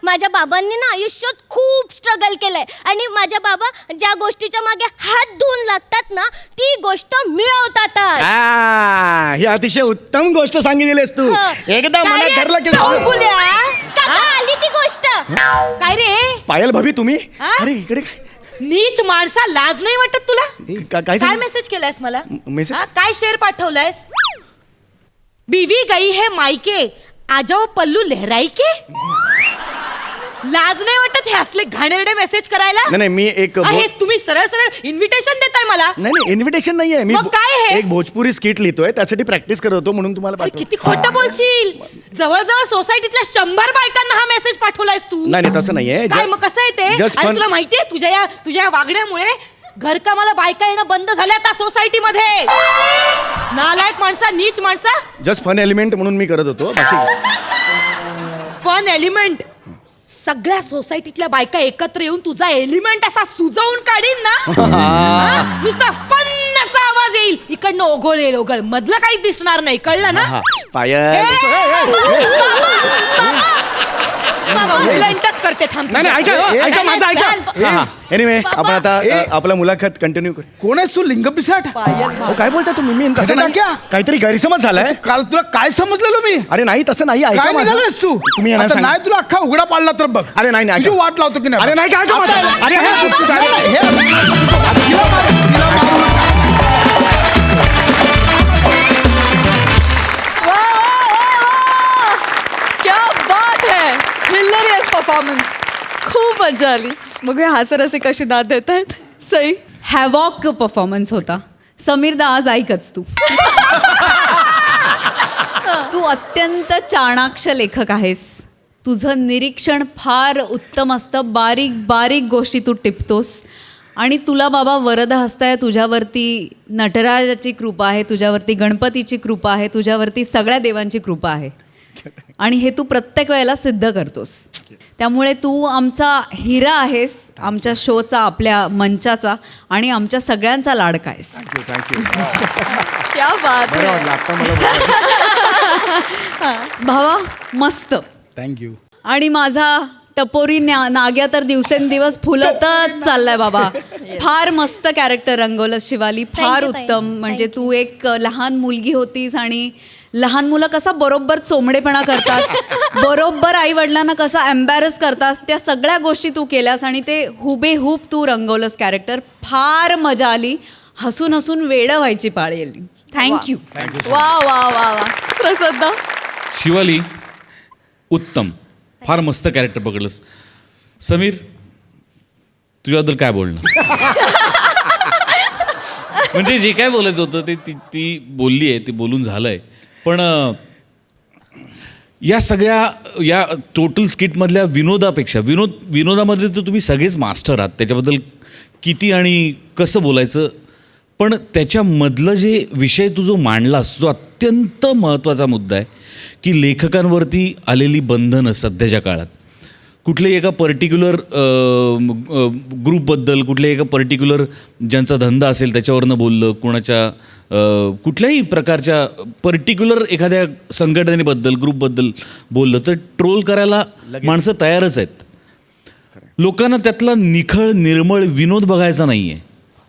माझ्या बाबांनी ना आयुष्यात खूप स्ट्रगल केलंय आणि माझ्या बाबा ज्या गोष्टीच्या मागे हात धुवून लागतात ना ती गोष्ट मिळवतात. ही अतिशय उत्तम गोष्ट सांगितलीस तू. एकदा मनात ठरलं की काका आली ती गोष्ट. काय रे पायल भाभी तुम्ही हा? अरे इकडे काय? नीच माणसा लाज नाही वाटत तुला? काय काय झालं? मेसेज केलायस मला? मेसेज? हा, काय शेर पाठवलायस? बीवी गई है मायके आजाओ पल्लू लहराई के. लाज नाही वाटत हे असले घाणेरडे मेसेज करायला? नाही नाही मी एक हेच तुम्ही सरळ सरळ इन्व्हिटेशन देताय मला. नाही इन्व्हिटेशन नाहीये, मी मग काय हे? एक भोजपुरी स्किट लिहितोय, त्यासाठी प्रॅक्टिस करत होतो म्हणून तुम्हाला अरे पाठवलं. किती खोटं बोलशील. जवळजवळ सोसायटीतल्या 100 बायकांना हा मेसेज पाठवलायस तू. नाही तसं नाहीये. काय मग कसं आहे ते? Just आणि fun. तुला माहितीये तुझ्या या वागण्यामुळे घरकामाला बायका येणं बंद झाल्या आता सोसायटीमध्ये. नालायक माणसा, नीच माणसा. जस्ट फन एलिमेंट म्हणून मी करत होतो, बाकी फन एलिमेंट. सगळ्या सोसायटीतल्या बायका एकत्र येऊन तुझा एलिमेंट असा सुजवून काढीन ना. हा? नुसता फन असा आवाज येईल, इकडनं ओघळ ओघळ, मधलं काही दिसणार नाही, कळलं ना. पायल. कंप्लेंटच करते थांब. नाही ऐका माझं ऐका. एनिवे आपण आता आपला मुलाखत कंटिन्यू करू. कोण आहेस तू, लिंग पिसाट? अहो, काय बोलता तुम्ही? मी तसं नाही. क्या? काहीतरी गैरसमज झालाय. काल तुला काय समजलेलो मी? अरे नाही तसं नाही, ऐका काय माझं. निघालायस तू? तुम्ही यांना आता सांगा. नाही तुला अख्खा उघडा पाडला तर बघ. अरे नाही तुझी वाट लावतो की नाही? अरे नाही काय आता- अरे तिला मारू नका. क्या बात है, हिलेरियस परफॉर्मन्स, खूप मजा आली. बघूया हास्यरसी कशी दाद देत आहेत. सई. हॅवॉक परफॉर्मन्स होता. समीरदा आज ऐकच तू. तू अत्यंत चाणाक्ष लेखक आहेस. तुझं निरीक्षण फार उत्तम असतं. बारीक बारीक गोष्टी तू टिपतोस आणि तुला बाबा वरद हस्ताय. तुझ्यावरती नटराजाची कृपा आहे, तुझ्यावरती गणपतीची कृपा आहे, तुझ्यावरती सगळ्या देवांची कृपा आहे आणि हे तू प्रत्येक वेळेला सिद्ध करतोस. त्यामुळे तू आमचा हिरा आहेस, आमच्या शोचा, आपल्या मंचाचा आणि आमच्या सगळ्यांचा लाडका आहेस. क्या बात है. भावा मस्त. थँक्यू. आणि माझा टपोरी नाग्या तर दिवसेंदिवस फुलतच चाललाय बाबा. फार मस्त कॅरेक्टर रंगवलंस शिवाली, फार Thank you, उत्तम. thank you. म्हणजे तू एक लहान मुलगी होतीस आणि लहान मुलं कसा बरोबर चोमडेपणा करतात, बरोबर आई वडिलांना कसा एम्बॅरस करतात, त्या सगळ्या गोष्टी तू केल्यास आणि ते हुबेहूब तू रंगवलंस कॅरेक्टर. फार मजा आली. हसून हसून वेडं व्हायची पाळी आली. थँक्यू. वा वा वा वा. प्रसाद. शिवाली उत्तम, फार मस्त कॅरेक्टर पकडलंस. समीर तुझ्याबद्दल काय बोलणं? म्हणजे जे काय बोलायचं होतं ते ती बोलली आहे, ते बोलून झालंय. पण या सगळ्या या टोटल स्किटमधल्या विनोदापेक्षा विनोदामध्ये तर तुम्ही सगळेच मास्टर आहात. त्याच्याबद्दल किती आणि कसं बोलायचं, पण त्याच्यामधलं जे विषय तू जो मांडलास, जो अत्यंत महत्त्वाचा मुद्दा आहे की लेखकांवरती आलेली बंधनं सध्याच्या काळात, कुठल्याही एका पर्टिक्युलर ग्रुपबद्दल, कुठल्याही एका पर्टिक्युलर ज्यांचा धंदा असेल त्याच्यावरनं बोललं, कुणाच्या कुठल्याही प्रकारच्या पर्टिक्युलर एखाद्या संघटनेबद्दल, ग्रुपबद्दल बोललं तर ट्रोल करायला माणसं तयारच आहेत. लोकांना त्यातला निखळ निर्मळ विनोद बघायचा नाही आहे.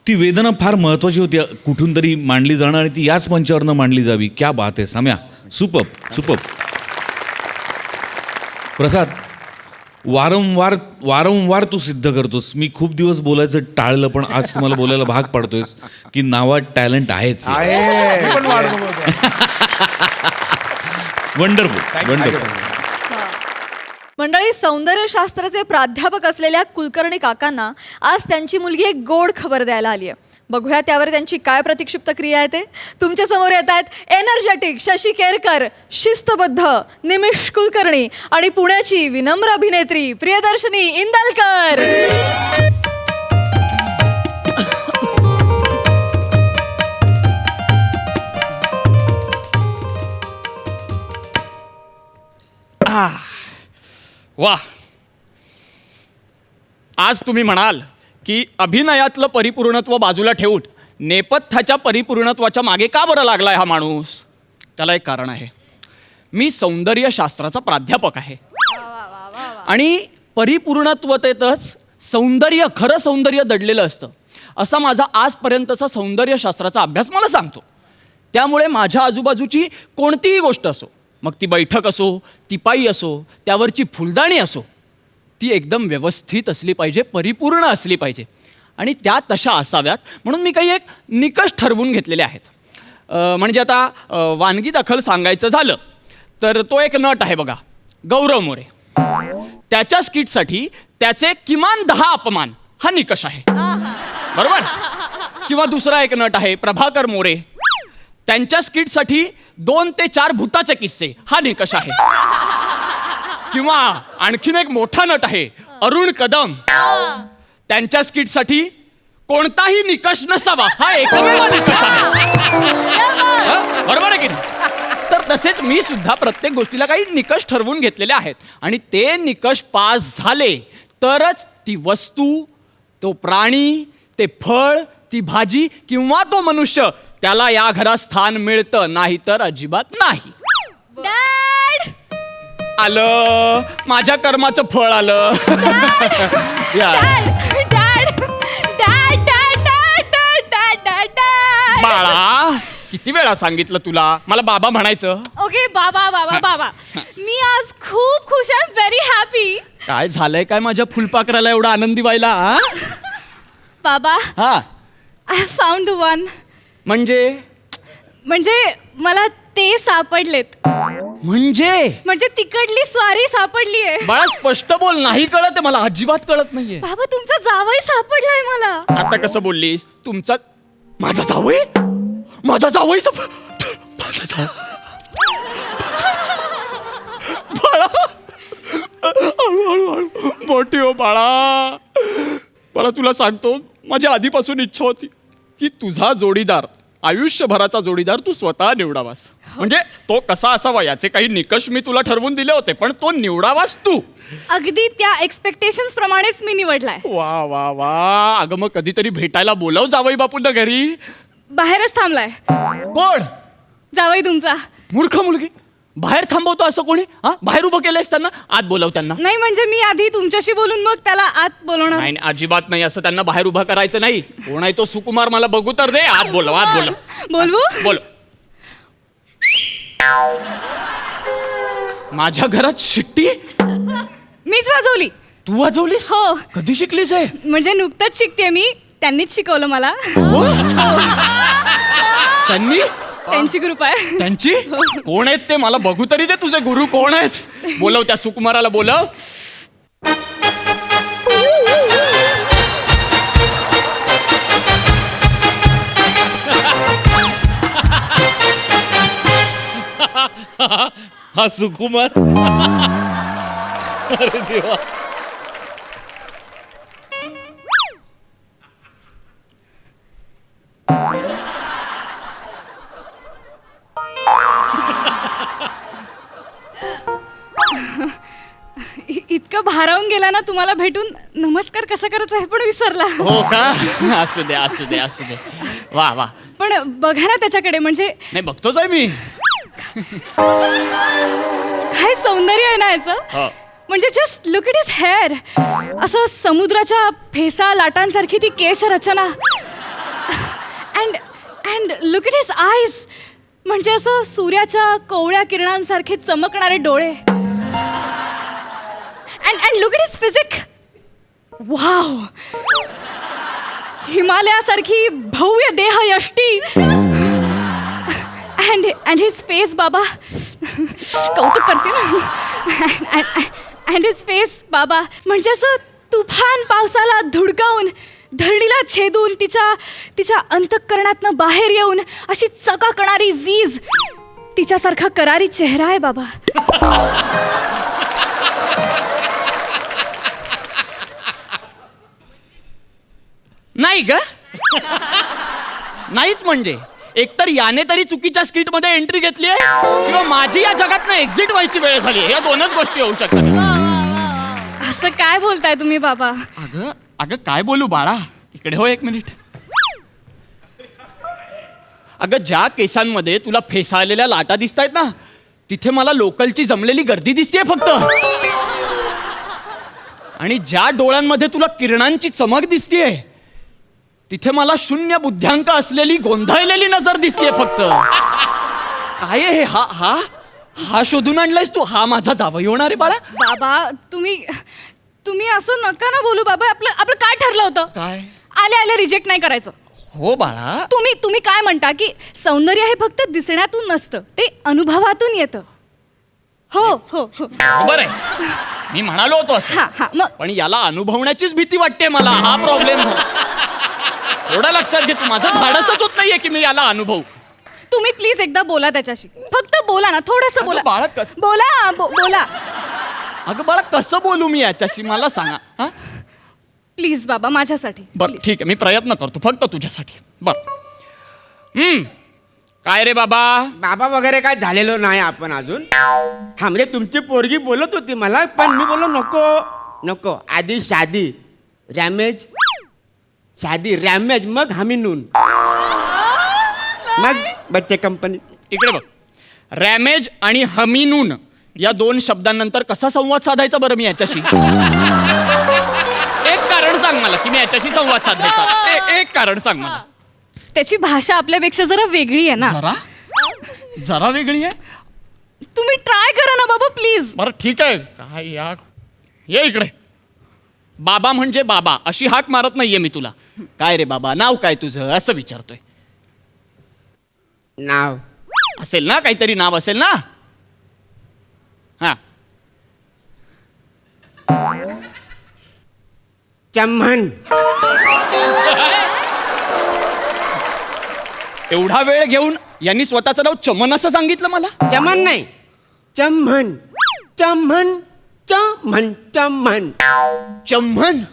ती वेदना फार महत्त्वाची होती, कुठून तरी मांडली जाणं आणि ती याच मंचावरनं मांडली जावी. क्या बात आहे सम्या, सुपर्ब. प्रसाद, वारंवार तू सिद्ध करतोस. मी खूप दिवस बोलायचं टाळलं, पण आज तुम्हाला बोलायला भाग पाडतोयस की नावात टॅलेंट आहेच. वंडरफुल. मंडळी, सौंदर्यशास्त्राचे प्राध्यापक असलेल्या कुलकर्णी काकांना आज त्यांची मुलगी एक गोड खबर द्यायला आली आहे. बघूया त्यावर त्यांची काय प्रतिक्षिप्त क्रिया आहे ते. तुमच्या समोर येत आहेत एनर्जेटिक शशी केरकर, शिस्तबद्ध निमिष कुलकर्णी आणि पुण्याची विनम्र अभिनेत्री प्रियदर्शनी इंदलकर. वा, आज तुम्ही म्हणाल की अभिनयातलं परिपूर्णत्व बाजूला ठेवून नेपथ्याच्या परिपूर्णत्वाच्या मागे का बरं लागलाय हा माणूस? त्याला एक कारण आहे. मी सौंदर्यशास्त्राचा प्राध्यापक आहे आणि परिपूर्णत्वतेतच सौंदर्य, खरं सौंदर्य दडलेलं असतं असा माझा आजपर्यंतचा सौंदर्यशास्त्राचा अभ्यास मला सांगतो. त्यामुळे माझ्या आजूबाजूची कोणतीही गोष्ट असो, मग ती बैठक असो, ती पायी असो, त्यावरची फुलदाणी असो, ती एकदम व्यवस्थित असली पाहिजे, परिपूर्ण असली पाहिजे आणि त्या तशा असाव्यात म्हणून मी काही एक निकष ठरवून घेतलेले आहेत. म्हणजे आता वानगी दाखल सांगायचं झालं तर तो एक नट आहे बघा, गौरव मोरे. त्याच्या स्किटसाठी त्याचे किमान 10 अपमान हा निकष आहे. बरोबर. किंवा दुसरा एक नट आहे प्रभाकर मोरे, त्यांच्या स्किटसाठी 2 ते 4 भूताचे किस्से हा निकष आहे. किंवा आणखीन एक मोठा नट आहे अरुण कदम, त्यांच्या स्किटसाठी कोणताही निकष नसावा हा एकमेव निकष आहे. बरोबर आहे की नाही? तर तसेच मी सुद्धा प्रत्येक गोष्टीला काही निकष ठरवून घेतलेले आहेत आणि ते निकष पास झाले तरच ती वस्तू, तो प्राणी, ते फळ, ती भाजी किंवा तो मनुष्य त्याला या घरात स्थान मिळतं, नाही तर अजिबात नाही. डॅड आलं माझ्या कर्माचं फळ आलं. या. बाळा किती वेळा सांगितलं तुला मला बाबा म्हणायचं. ओके बाबा बाबा बाबा, मी आज खूप खुश आहे, व्हेरी हॅपी. काय झालंय काय माझ्या फुलपाखराला एवढा आनंदी व्हायला? बाबा, हा आय फाउंड वन. म्हणजे मला ते सापडलेत. म्हणजे तिकडली स्वारी सापडली आहे. बाळा स्पष्ट बोल, नाही कळत आहे मला, अजिबात कळत नाहीये. बाबा तुमचा जावई सापडलाय मला. आता कसं बोललीस? तुमचा माझा जावई? माझा जावई माझा जावई बाळा, हळूहळू मोठी हो बाळा. मला तुला सांगतो, माझी आधीपासून इच्छा होती की तुझा जोडीदार, आयुष्यभराचा जोडीदार तू स्वतः निवडावास. म्हणजे तो कसा असावा याचे काही निकष मी तुला ठरवून दिले होते, पण तो निवडावास तू. अगदी त्या एक्सपेक्टेशन्स प्रमाणेच मी निवडलाय. वा वा वा. अगं मग कधीतरी भेटायला बोलव जावई बापूंना घरी. बाहेरच थांबलाय. कोण? जावई तुमचा. मूर्ख मुलगी, बाहेर थांबवतो असं कोणी? हा, बाहेर उभं केलंयस त्यांना, आत बोलव त्यांना. नाही म्हणजे मी आधी तुमच्याशी बोलून मग त्याला आत बोलवणार. नाही अजिबात नाही, असं त्यांना बाहेर उभा करायचं नाही. कोण आहे तो सुकुमार मला बघू तर दे. आत बोलव, आत बोलव. बोलवू? बोल. माझ्या घरात शिट्टी मीच वाजवली. तू वाजवलीस? हो. कधी शिकलीस आहे? म्हणजे नुकतंच शिकते मी, त्यांनीच शिकवलं मला. त्यांनी? त्यांची कृपा आहे. त्यांची? कोण आहेत ते मला बघू तरी दे, तुझे गुरु कोण आहेत? बोलव त्या सुकुमाराला, बोलव. हा सुकुमार. अरे देवा. इतकं भारावून गेला ना तुम्हाला भेटून, नमस्कार कसा करायचा हे पण विसरला. हो का? असू दे असू दे असू दे. वा वा. पण बघा ना त्याच्याकडे, म्हणजे नाही बघतोच आहे मी. काय सौंदर्य आहे ना याचं. म्हणजे just look it is hair. असं समुद्राच्या फेसा लाटांसारखी ती केश रचना. And look it is eyes. म्हणजे असं सूर्याच्या कोवळ्या किरणांसारखे चमकणारे डोळे. And look it is physique. Wow. हिमालयासारखी भव्य देह यष्टी. अँड हिज फेस बाबा, कौतुक करते ना. अँड हिज फेस बाबा, म्हणजे असं तुफान पावसाला धुडकावून, धरणीला छेदून, तिच्या अंतःकरणातनं बाहेर येऊन अशी चकाकणारी वीज, तिच्यासारखा करारी चेहरा आहे बाबा. नाही ग. नाहीच म्हणजे एकतर याने तरी चुकीच्या स्किट मध्ये एंट्री घेतली आहे किंवा माझी या जगातनं एक्झिट व्हायची वेळ झाली. या दोनच गोष्टी होऊ शकतात. असं काय बोलताय तुम्ही बाबा? अगं अगं काय बोलू बाळा, इकडे हो एक मिनिट. अगं ज्या केसांमध्ये तुला फेसाळलेल्या लाटा दिसतायत ना, तिथे मला लोकलची जमलेली गर्दी दिसतेय फक्त. आणि ज्या डोळ्यांमध्ये तुला किरणांची चमक दिसतेय, तिथे मला शून्य बुद्ध्यांक असलेली गोंधळलेली नजर दिसतेय फक्त. काय आहे हे? हा हा हा शोधून आणलायस तू? हा माझा जावई होणार आहे बाळा? बाबा तुम्ही असं नका ना बोलू बाबा. आपलं काय ठरलं होतं? काय? आले रिजेक्ट नाही करायचं. हो बाळा. तुम्ही काय म्हणता की सौंदर्य हे फक्त दिसण्यातून नसतं, ते अनुभवातून येतं. हो हो हो. बरोबर आहे, मी म्हणालो होतो असं. हा मग पण याला अनुभवण्याचीच भीती वाटते मला. हा प्रॉब्लेम झाला. थोडं लक्षात घे तू, माझं धाडसच होत नाहीये की मी याला अनुभव. तुम्ही प्लीज एकदा बोला त्याच्याशी, फक्त बोला ना, थोडस बोला. अगं बाळा, बोला बोला अगं बाळा, कसं बोलू मी याच्याशी मला सांगा. हा प्लीज बाबा, माझ्यासाठी. बरं ठीक आहे, मी प्रयत्न करतो फक्त तुझ्यासाठी. बरं काय रे बाबा? बाबा वगैरे काय झालेलो नाही आपण अजून. हा म्हणजे तुमची पोरगी बोलत होती मला, पण मी बोललो नको नको, आधी शादी रॅमेज, शादी रॅमेज, मग हमीनून, मग बच्चे कंपनी. इकडे बघ, रॅमेज आणि हमीनून या 2 शब्दांनंतर कसा संवाद साधायचा बरं मी याच्याशी? एक कारण सांग मला की मी याच्याशी संवाद साधायचा. एक कारण सांग मला. त्याची भाषा आपल्यापेक्षा जरा वेगळी आहे ना. जरा वेगळी आहे. तुम्ही ट्राय करा ना बाबा, प्लीज. बरं ठीक आहे. काय या, ये इकडे. बाबा म्हणजे बाबा अशी हाक मारत नाहीये मी तुला. काय रे बाबा, नाव काय तुझं असं विचारतोय. नाव असेल ना, काहीतरी नाव असेल ना. हा, चम्मन. एवढा वेळ घेऊन यांनी स्वतःचं नाव चमन असं सांगितलं मला. चमन नाही, चम्मन चम्मन चम्मन चम्मन. चम्मन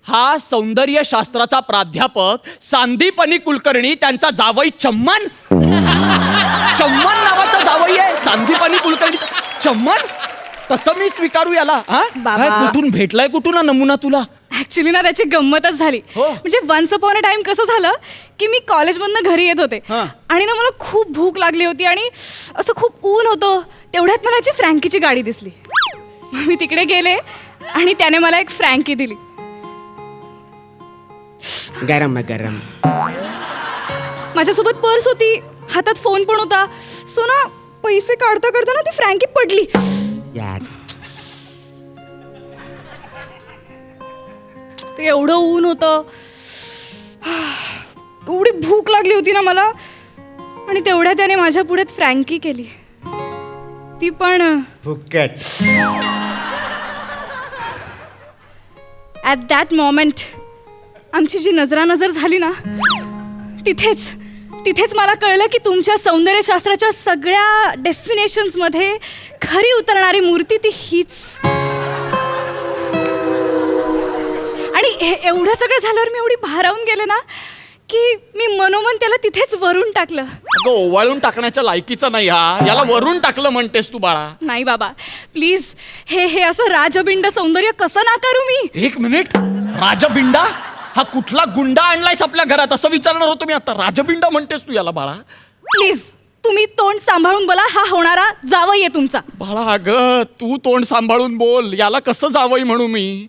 हा सौंदर्य शास्त्राचा प्राध्यापक सांदीपनी कुलकर्णी, त्यांचा जावई चम्मन. चम्मन नावाचा जावई आहे सांदीपनी कुलकर्णी. चम्मन कसं मी स्वीकारू याला? हा बाबा. काय, कुठून भेटलाय, कुठून हा नमुना तुला? ऍक्च्युली ना त्याची गंमतच झाली. हो. म्हणजे वन्स अपॉन अ टाइम कसं झालं की मी कॉलेजमधनं घरी येत होते हा. आणि ना मला खूप भूक लागली होती आणि असं खूप ऊन होतं. तेवढ्यात मला याची फ्रँकीची गाडी दिसली. मी तिकडे गेले आणि त्याने मला एक फ्रँकी दिली. गरम आहे, गरम. माझ्यासोबत पर्स होती, हातात फोन पण होता. सो ना पैसे काढता काढता ना ती फ्रँकी पडली. यार ते एवढं ऊन होतं, एवढी भूक लागली होती ना मला, आणि तेवढ्या त्याने माझ्या पुढे फ्रँकी केली, ती पण फुकट. ॲट दॅट मोमेंट आमची जी नजरानजर झाली ना, तिथेच मला कळलं की तुमच्या सौंदर्यशास्त्राच्या सगळ्या डेफिनेशन्समध्ये खरी उतरणारी मूर्ती ती हीच. आणि एवढं सगळं झाल्यावर मी एवढी भारावून गेले ना की मी मनोमन त्याला तिथेच वरून टाकलं. अगं ओवाळून टाकण्याच्या लायकीचं नाही हा, याला वरून टाकलं म्हणतेस तू बाळा. नाही बाबा प्लीज, हे असं राजबिंड सौंदर्य कसं नाकारू मी? 1 मिनिट, राजबिंडा हा कुठला गुंडा आणलायस आपल्या घरात असं विचारणार होतो मी आता. राजबिंडा म्हणतेस तू याला बाळा? प्लीज तुम्ही तोंड सांभाळून बोला, हा होणारा जावई आहे तुमचा. बाळा अगं तू तोंड सांभाळून बोल, याला कसं जावई म्हणू मी?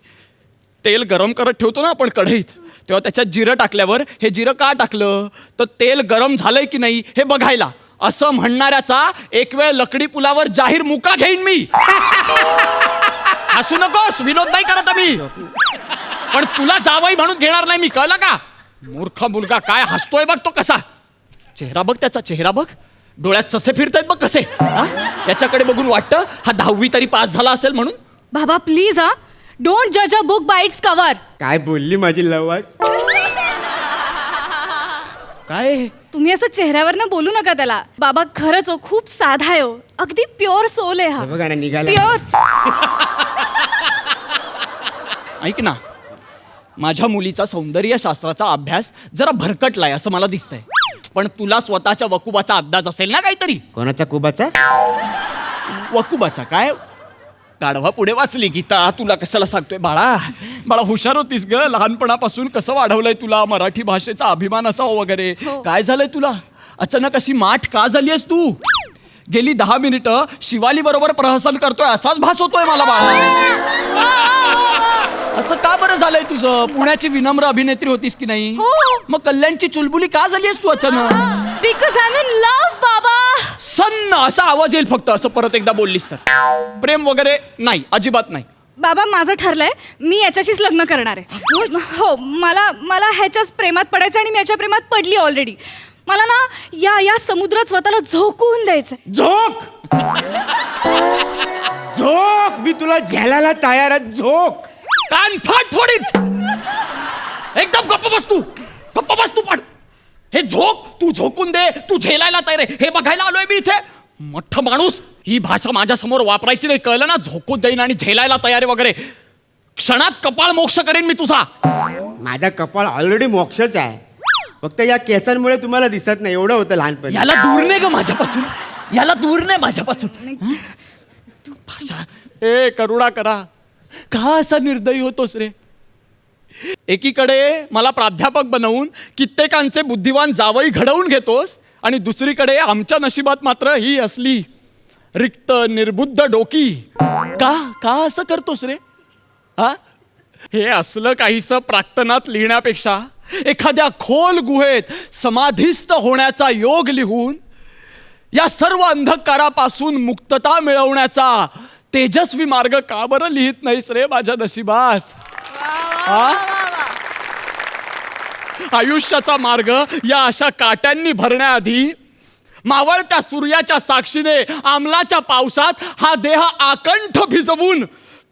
तेल गरम करत ठेवतो ना आपण कढईत, तेव्हा त्याच्यात जिरं टाकल्यावर हे जिरं का टाकलं तर तेल गरम झालंय की नाही हे बघायला, असं म्हणणाऱ्याचा एक वेळ लकडी पुलावर जाहीर मुका घेईन मी. हसू नकोस, विनोद नाही करत आम्ही, पण तुला जावई म्हणून घेणार नाही मी, कळलं का? मूर्ख मुलगा काय हसतोय बघ तो कसा. चेहरा बघ त्याचा, चेहरा बघ, डोळ्यात ससे फिरतायत बघ कसे. हा? याच्याकडे बघून वाटतं हा 10वी तरी पास झाला असेल म्हणून. बाबा प्लीज हा, डोंट जज a book by it's cover. काय बोलली माझी लवर? काय तुम्ही असं चेहऱ्यावर ना बोलू नका त्याला. बाबा खरंच हो, खूप साधा आहे हो, अगदी प्युअर सोल आहे हा. बघा ना निघाला. प्युअर. ऐक ना, माझ्या मुलीचा सौंदर्य शास्त्राचा अभ्यास जरा भरकटलाय असं मला दिसतंय, पण तुला स्वतःच्या वकुबाचा अंदाज असेल ना काहीतरी. कोणाचा कुबाचा? वकुबाचा काय? गाढवा पुढे वाचली गीता, तुला कशाला सांगतोय बाळा? बाळा हुशार होतीस ग, लहानपणापासून कसं वाढवलंय तुला, मराठी भाषेचा अभिमान असावा वगैरे. काय झालंय तुला? अचानक अशी माठ का झाली आहेस तू? गेली 10 मिनिटं शिवाली बरोबर प्रहसन करतोय असाच भास होतोय मला बाळा. असं का बरं झालंय तुझं? पुण्याची विनम्र अभिनेत्री होतीस की नाही, मग कल्याणची चुलबुली का झाली आहेस तू अचानक? Because I am in love बाबा. सन्न असा आवाज येईल फक्त, असं परत एकदा बोललीस तर. प्रेम वगैरे नाही, अजिबात नाही. बाबा माझं ठरलंय, मी याच्याशीच लग्न करणार आहे. हो, मला ह्याच्याच प्रेमात पडायचं आणि मी याच्या प्रेमात पडली ऑलरेडी. मला ना या समुद्रात स्वतःला झोकवून द्यायचंय. झोक झोक, मी तुला झेलायला तयार आहे. झोक. कान फाट फोडीन. एकदम गप्प बस तू. गप्प बस तू पण. हे झोक, तू झोकून दे, तू झेलायला तयार आहे हे बघायला आलोय मी इथे. मोठ माणूस, ही भाषा माझ्या समोर वापरायची नाही, कळलं ना? झोकून देईन आणि झेलायला तयार आहे वगैरे. क्षणात कपाळ मोक्ष करेन मी तुझा. माझा कपाळ ऑलरेडी मोक्षच आहे, फक्त या केसांमुळे तुम्हाला दिसत नाही, एवढं होतं लहानपणी. याला दूर नाही ग माझ्यापासून, याला दूर नाही माझ्यापासून. तू भाषा ए करुणा करा, का असा निर्दयी होतोस रे? एकीकडे मला प्राध्यापक बनवून कित्येकांचे बुद्धिवान जावई घडवून घेतोस आणि दुसरीकडे आमच्या नशिबात मात्र ही असली रिक्त निर्बुद्ध डोकी. का का असं करतोस रे? हा, हे असलं काहीसं प्राक्तनात लिहिण्यापेक्षा एखाद्या खोल गुहेत समाधिस्थ होण्याचा योग लिहून या सर्व अंधकारापासून मुक्तता मिळवण्याचा तेजस्वी मार्ग का बरं लिहित नाहीस रे माझ्या नशिबात? हा? आयुष्याचा मार्ग या अशा काट्यांनी भरण्याआधी मावळत्या सूर्याच्या साक्षीने आमलाच्या पावसात हा देह आकंठ भिजवून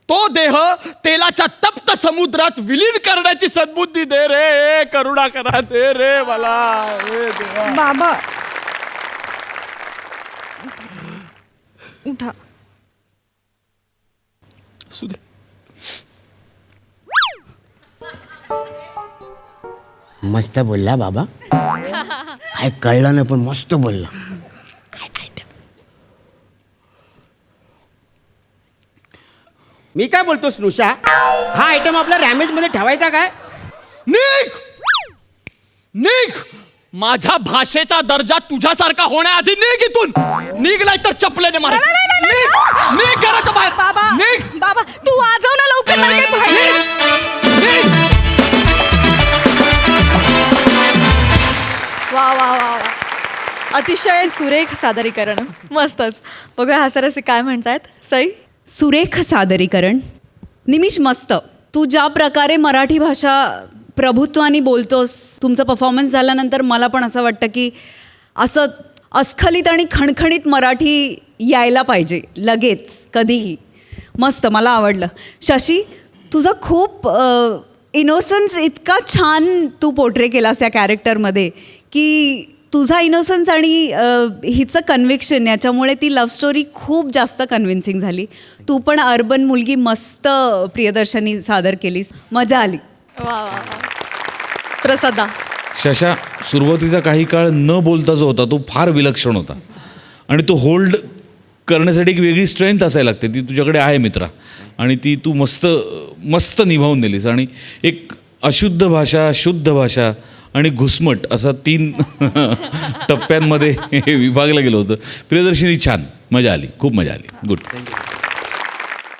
तो देह तेलाच्या तप्त समुद्रात विलीन करण्याची सद्बुद्धी दे रे. करुणा करा, दे रे मला. हे देवा. बाबा उठा. असू दे. मस्त बोलला बाबा, काय कळलं नाही पण मस्त बोलला. मी काय बोलतो स्नुषा, हा आयटम आपल्या रॅमेज मध्ये ठेवायचा काय? निघ निघ, माझ्या भाषेचा दर्जा तुझ्यासारखा होण्याआधी निघ इथून. निघ नाही तर चपलेने मार. निघ घराच्या बाहेर. बाबा निघ. बाबा तू वाजव ना लवकर. नाही ते बाहेर. निघ. वा वा वा वा, अतिशय सुरेख सादरीकरण, मस्तच. बघूया हासरसे काय म्हणतायत. सई, सुरेख सादरीकरण. निमिष, मस्त. तू ज्या प्रकारे मराठी भाषा प्रभुत्वाने बोलतोस, तुमचा परफॉर्मन्स झाल्यानंतर मला पण असं वाटतं की असं अस्खलित आणि खणखणीत मराठी यायला पाहिजे लगेच, कधीही. मस्त, मला आवडलं. शशी, तुझं खूप इनोसन्स इतका छान तू पोर्ट्रे केलास या कॅरेक्टरमध्ये की तुझा इनोसन्स आणि हिचं कन्व्हिक्शन याच्यामुळे ती लव्ह स्टोरी खूप जास्त कन्व्हिन्सिंग झाली. तू पण अर्बन मुलगी मस्त प्रियदर्शनी सादर केलीस, मजा आली. वा वा वा. प्रसादा, शशा, सुरुवातीचा काही काळ न बोलता जो होता तो फार विलक्षण होता आणि तो होल्ड करण्यासाठी एक वेगळी स्ट्रेंथ असायला लागते. ती तुझ्याकडे आहे मित्रा, आणि ती तू मस्त मस्त निभावून दिलीस. आणि एक अशुद्ध भाषा, शुद्ध भाषा आणि घुसमट असा 3 टप्प्यांमध्ये हे विभागलं गेलं होतं. प्रियदर्शनी, छान, मजा आली, खूप मजा आली. गुड.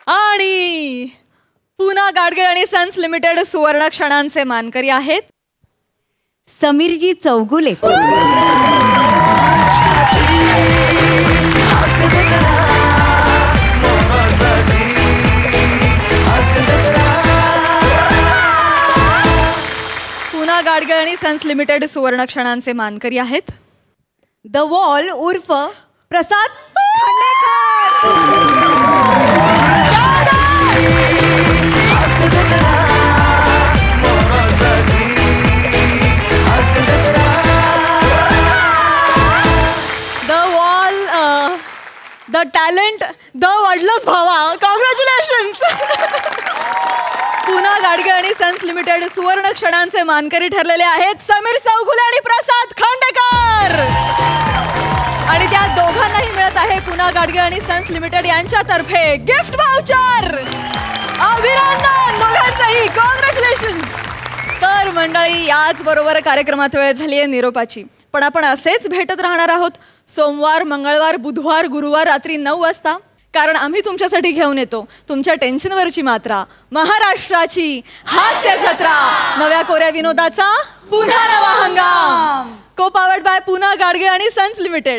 आणि पुन्हा गाडगे आणि सन्स लिमिटेड सुवर्ण क्षणांचे मानकरी आहेत समीरजी चौगुले. पुन्हा गाडगे आणि सन्स लिमिटेड सुवर्ण क्षणांचे मानकरी आहेत द वॉल उर्फ Prasad Khandekar. The wall, the talent, the वडलंच भावा. कॉंग्रॅच्युलेशन्स. पुन्हा गाडगे आणि सन्स लिमिटेड सुवर्ण क्षणांचे मानकरी ठरलेले आहेत समीर चौगुले आणि प्रसाद खांडेकर. आणि त्या दोघांनाही मिळत आहे पुन्हा गाडगे आणि सन्स लिमिटेड यांच्यातर्फे गिफ्ट वाउचर. अभिनंदन दोघांचंही, कॉंग्रॅच्युलेशन्स. तर मंडळी, याच बरोबर कार्यक्रमात वेळ झाली आहे निरोपाची. पण आपण असेच भेटत राहणार आहोत सोमवार, मंगळवार, बुधवार, गुरुवार रात्री 9 वाजता. कारण आम्ही तुमच्यासाठी घेऊन येतो तुमच्या टेन्शनवरची मात्रा, महाराष्ट्राची हास्य जत्रा, नव्या कोऱ्या विनोदाचा पुन्हा नवा हंगाम. को पावर्ड बाय पुन्हा गाडगे आणि सन्स लिमिटेड.